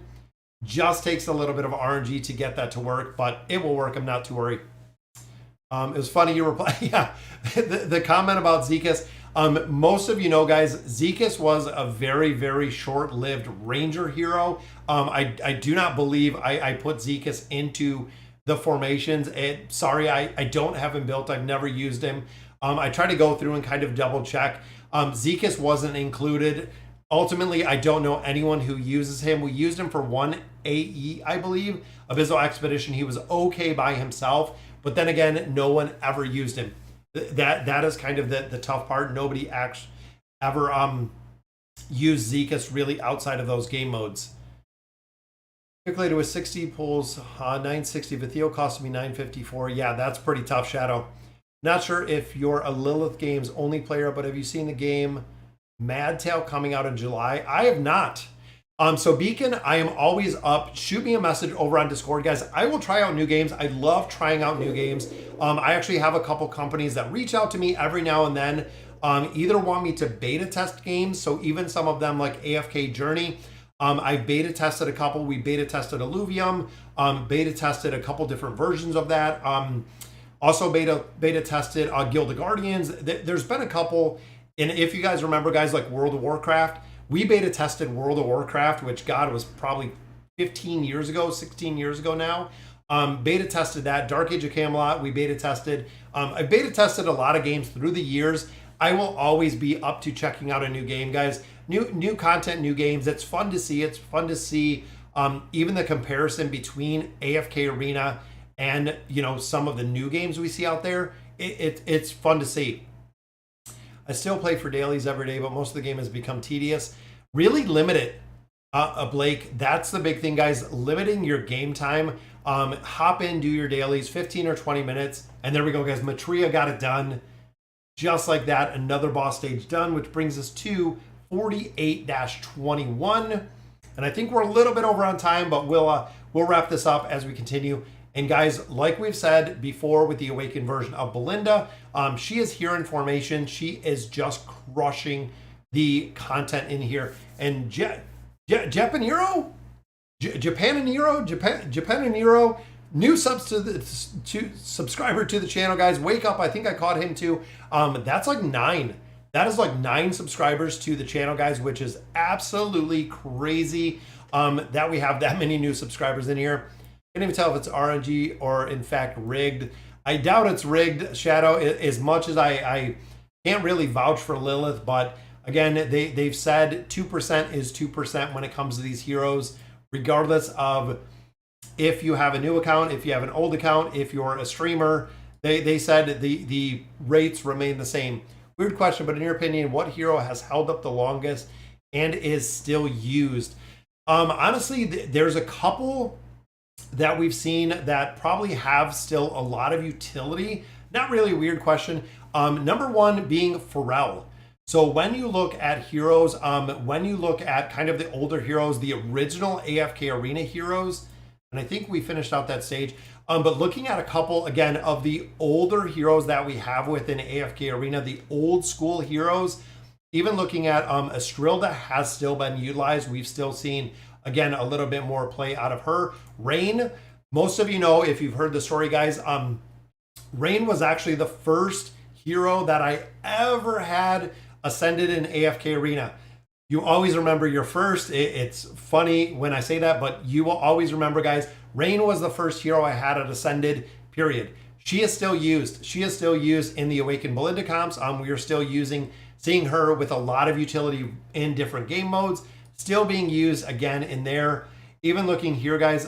Just takes a little bit of RNG to get that to work, but it will work. I'm not too worried. It was funny you were yeah, the comment about Zekas. Most of you know, guys, Zekas was a very short-lived ranger hero. I do not believe I put Zekas into the formations. Sorry, I don't have him built. I've never used him. I try to go through and kind of double check. Zekas wasn't included. Ultimately, I don't know anyone who uses him. We used him for one AE, I believe, Abyssal Expedition. He was okay by himself, but then again, no one ever used him. That is kind of the tough part. Nobody actually ever used Zekus really outside of those game modes. Calculated with 60 pulls, 960. Vithio cost me 954. Yeah, that's pretty tough, Shadow. Not sure if you're a Lilith Games only player, but have you seen the game Madtail coming out in July? I have not. So Beacon, I am always up. Shoot me a message over on Discord, guys. I will try out new games. I love trying out new games. I actually have a couple companies that reach out to me every now and then. Either want me to beta test games, so even some of them like AFK Journey. I've beta tested a couple. We beta tested Alluvium, beta tested a couple different versions of that. Also beta tested Guild of Guardians. There's been a couple, and if you guys remember, guys, like World of Warcraft, we beta tested World of Warcraft, which God was probably 15 years ago, 16 years ago now. Beta tested that. Dark Age of Camelot, we beta tested. I beta tested a lot of games through the years. I will always be up to checking out a new game, guys. New content, new games. It's fun to see. It's fun to see even the comparison between AFK Arena and, you know, some of the new games we see out there. It's fun to see. I still play for dailies every day, but most of the game has become tedious. Really limit it, Blake. That's the big thing, guys. Limiting your game time. Hop in, do your dailies, 15 or 20 minutes. And there we go, guys. Maetria got it done. Just like that, another boss stage done, which brings us to 48-21. And I think we're a little bit over on time, but we'll wrap this up as we continue. And guys, like we've said before with the Awakened version of Belinda, she is here in formation. She is just crushing the content in here. And Japanero, new subscriber to the channel, guys. Wake up! I think I caught him too. That's like 9. That is like 9 subscribers to the channel, guys, which is absolutely crazy that we have that many new subscribers in here. Can't even tell if it's RNG or in fact rigged. I doubt it's rigged, Shadow, as much as I can't really vouch for Lilith, but again, they've said 2% is 2% when it comes to these heroes, regardless of if you have a new account, if you have an old account, if you're a streamer. They said the rates remain the same. Weird question, but in your opinion, what hero has held up the longest and is still used? Honestly, there's a couple that we've seen that probably have still a lot of utility. Not really a weird question. Number one being Pharrell. So when you look at heroes, when you look at kind of the older heroes, the original AFK Arena heroes, and I think we finished out that stage, but looking at a couple, again, of the older heroes that we have within AFK Arena, the old school heroes, even looking at Estrilda has still been utilized. We've still seen, again, a little bit more play out of her. Rain, most of you know, if you've heard the story, guys, Rain was actually the first hero that I ever had ascended in AFK Arena. You always remember your first. It's funny when I say that, but you will always remember, guys, Rain was the first hero I had at ascended, period. She is still used. She is still used in the Awakened Belinda comps. We are still seeing her with a lot of utility in different game modes, still being used again in there. Even looking here, guys,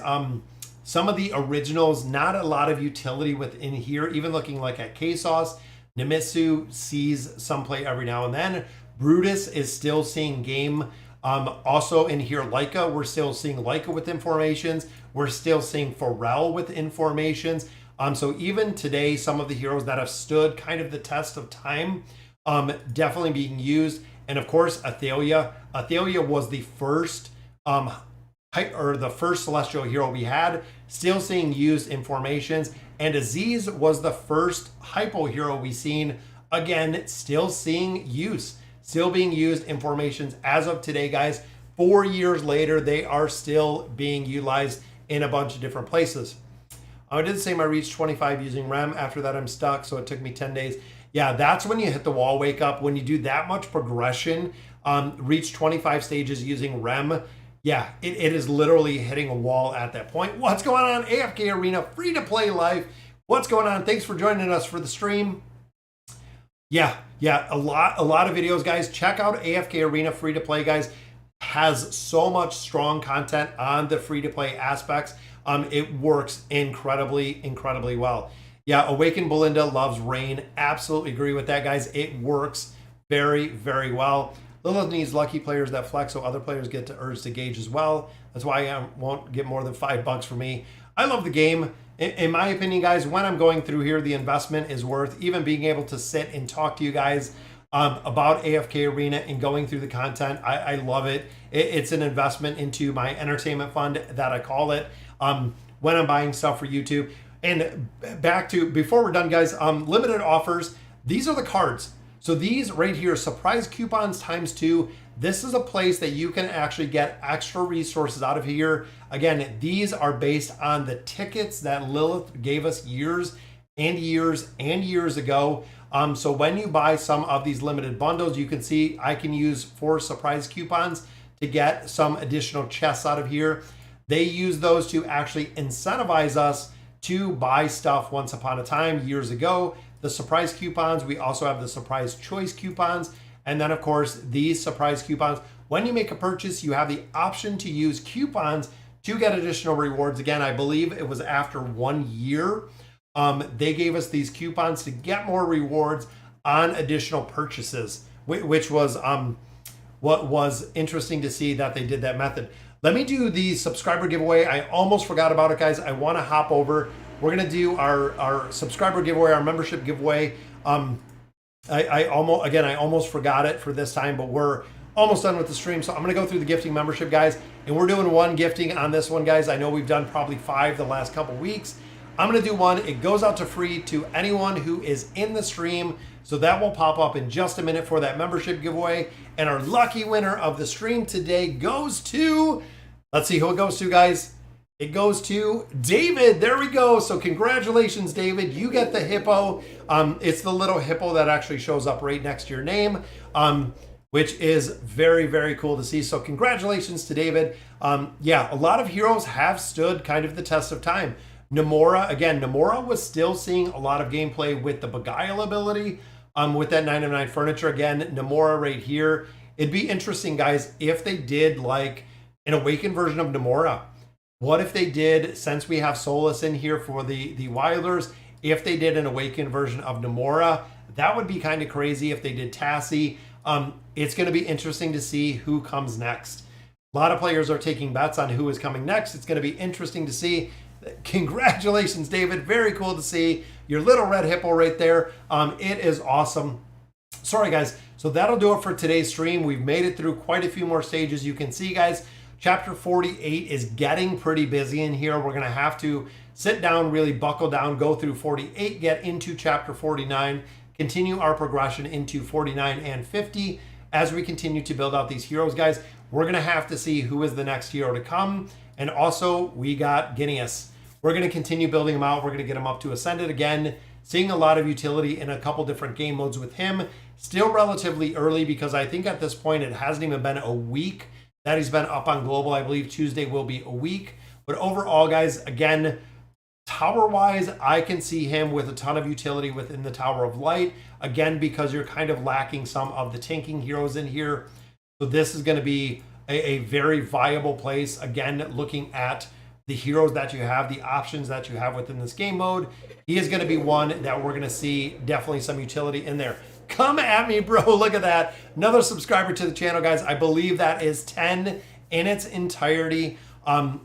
some of the originals, not a lot of utility within here. Even looking like at K-Sauce, Nemitsu sees some play every now and then. Brutus is still seeing game. Also in here, Leica, we're still seeing Leica with informations. We're still seeing Pharrell with informations. So even today, some of the heroes that have stood kind of the test of time, definitely being used. And of course, Athalia. Athalia was the first the first celestial hero we had, still seeing used in formations. And Aziz was the first hypo hero we seen, again, still seeing use, still being used in formations as of today, guys. 4 years later, they are still being utilized in a bunch of different places. I did the same. I reached 25 using REM. After that, I'm stuck, so it took me 10 days. Yeah, that's when you hit the wall, Wake Up. When you do that much progression, reach 25 stages using REM, yeah, it is literally hitting a wall at that point. What's going on? AFK Arena, free to play life. What's going on? Thanks for joining us for the stream. Yeah, a lot of videos, guys. Check out AFK Arena free to play, guys. Has so much strong content on the free to play aspects. It works incredibly well. Yeah, Awakened Belinda loves rain. Absolutely agree with that, guys. It works very well. Lilith needs lucky players that flex so other players get to urge to gauge as well. That's why I won't get more than $5 for me. I love the game. In my opinion, guys, when I'm going through here, the investment is worth even being able to sit and talk to you guys about AFK Arena and going through the content. I love it. It's an investment into my entertainment fund that I call it when I'm buying stuff for YouTube. And back to, before we're done, guys, limited offers. These are the cards. So these right here, surprise coupons ×2. This is a place that you can actually get extra resources out of here. Again, these are based on the tickets that Lilith gave us years ago. So when you buy some of these limited bundles, you can see I can use 4 surprise coupons to get some additional chests out of here. They use those to actually incentivize us to buy stuff once upon a time years ago. The surprise coupons, we also have the surprise choice coupons. And then of course, these surprise coupons, when you make a purchase, you have the option to use coupons to get additional rewards. Again, I believe it was after 1 year, they gave us these coupons to get more rewards on additional purchases, which was what was interesting to see that they did that method. Let me do the subscriber giveaway. I almost forgot about it, guys. I want to hop over. We're going to do our subscriber giveaway, our membership giveaway. I almost forgot it for this time, but we're almost done with the stream. So I'm going to go through the gifting membership, guys, and we're doing 1 gifting on this one, guys. I know we've done probably 5 the last couple weeks. I'm going to do 1. It goes out to free to anyone who is in the stream. So that will pop up in just a minute for that membership giveaway. And our lucky winner of the stream today goes to, let's see who it goes to, guys. It goes to David. There we go. So congratulations, David. You get the hippo. It's the little hippo that actually shows up right next to your name, which is very cool to see. So congratulations to David. Yeah, a lot of heroes have stood kind of the test of time. Namora, again, Namora was still seeing a lot of gameplay with the Beguile ability, with that 9 of 9 furniture. Again, Namora right here. It'd be interesting, guys, if they did like an awakened version of Namora. What if they did, since we have Solus in here for the Wilders, if they did an awakened version of Namora? That would be kind of crazy if they did Tassie. It's going to be interesting to see who comes next. A lot of players are taking bets on who is coming next. It's going to be interesting to see. Congratulations, David. Very cool to see your little red hippo right there. It is awesome. Sorry, guys. So that'll do it for today's stream. We've made it through quite a few more stages. You can see, guys, Chapter 48 is getting pretty busy in here. We're going to have to sit down, really buckle down, go through 48, get into Chapter 49, continue our progression into 49 and 50 as we continue to build out these heroes, guys. We're going to have to see who is the next hero to come. And also, we got Guineas. We're going to continue building him out. We're going to get him up to Ascended again. Seeing a lot of utility in a couple different game modes with him. Still relatively early because I think at this point it hasn't even been a week that he's been up on Global. I believe Tuesday will be a week. But overall, guys, again, tower-wise, I can see him with a ton of utility within the Tower of Light. Again, because you're kind of lacking some of the tanking heroes in here. So this is going to be a very viable place. Again, looking at the heroes that you have, the options that you have within this game mode, he is going to be one that we're going to see definitely some utility in there. Come at me, bro. Look at that. Another subscriber to the channel, guys. I believe that is 10 in its entirety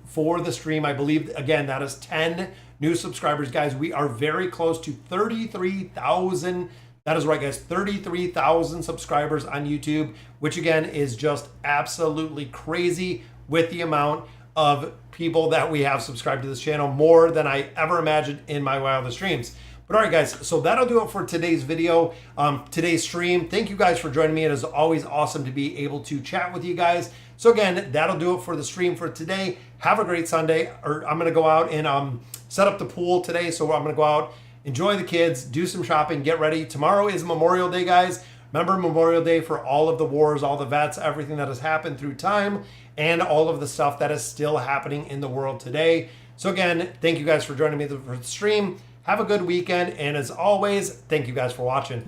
for the stream. I believe, again, that is 10 new subscribers, guys. We are very close to 33,000. That is right, guys. 33,000 subscribers on YouTube, which again is just absolutely crazy with the amount of people that we have subscribed to this channel, more than I ever imagined in my wildest dreams. But all right, guys, so that'll do it for today's video, today's stream. Thank you guys for joining me. It is always awesome to be able to chat with you guys. So again, that'll do it for the stream for today. Have a great Sunday. I'm going to go out and set up the pool today. So I'm going to go out, enjoy the kids, do some shopping, get ready. Tomorrow is Memorial Day, guys. Remember Memorial Day for all of the wars, all the vets, everything that has happened through time, and all of the stuff that is still happening in the world today. So again, thank you guys for joining me for the stream. Have a good weekend, and as always, thank you guys for watching.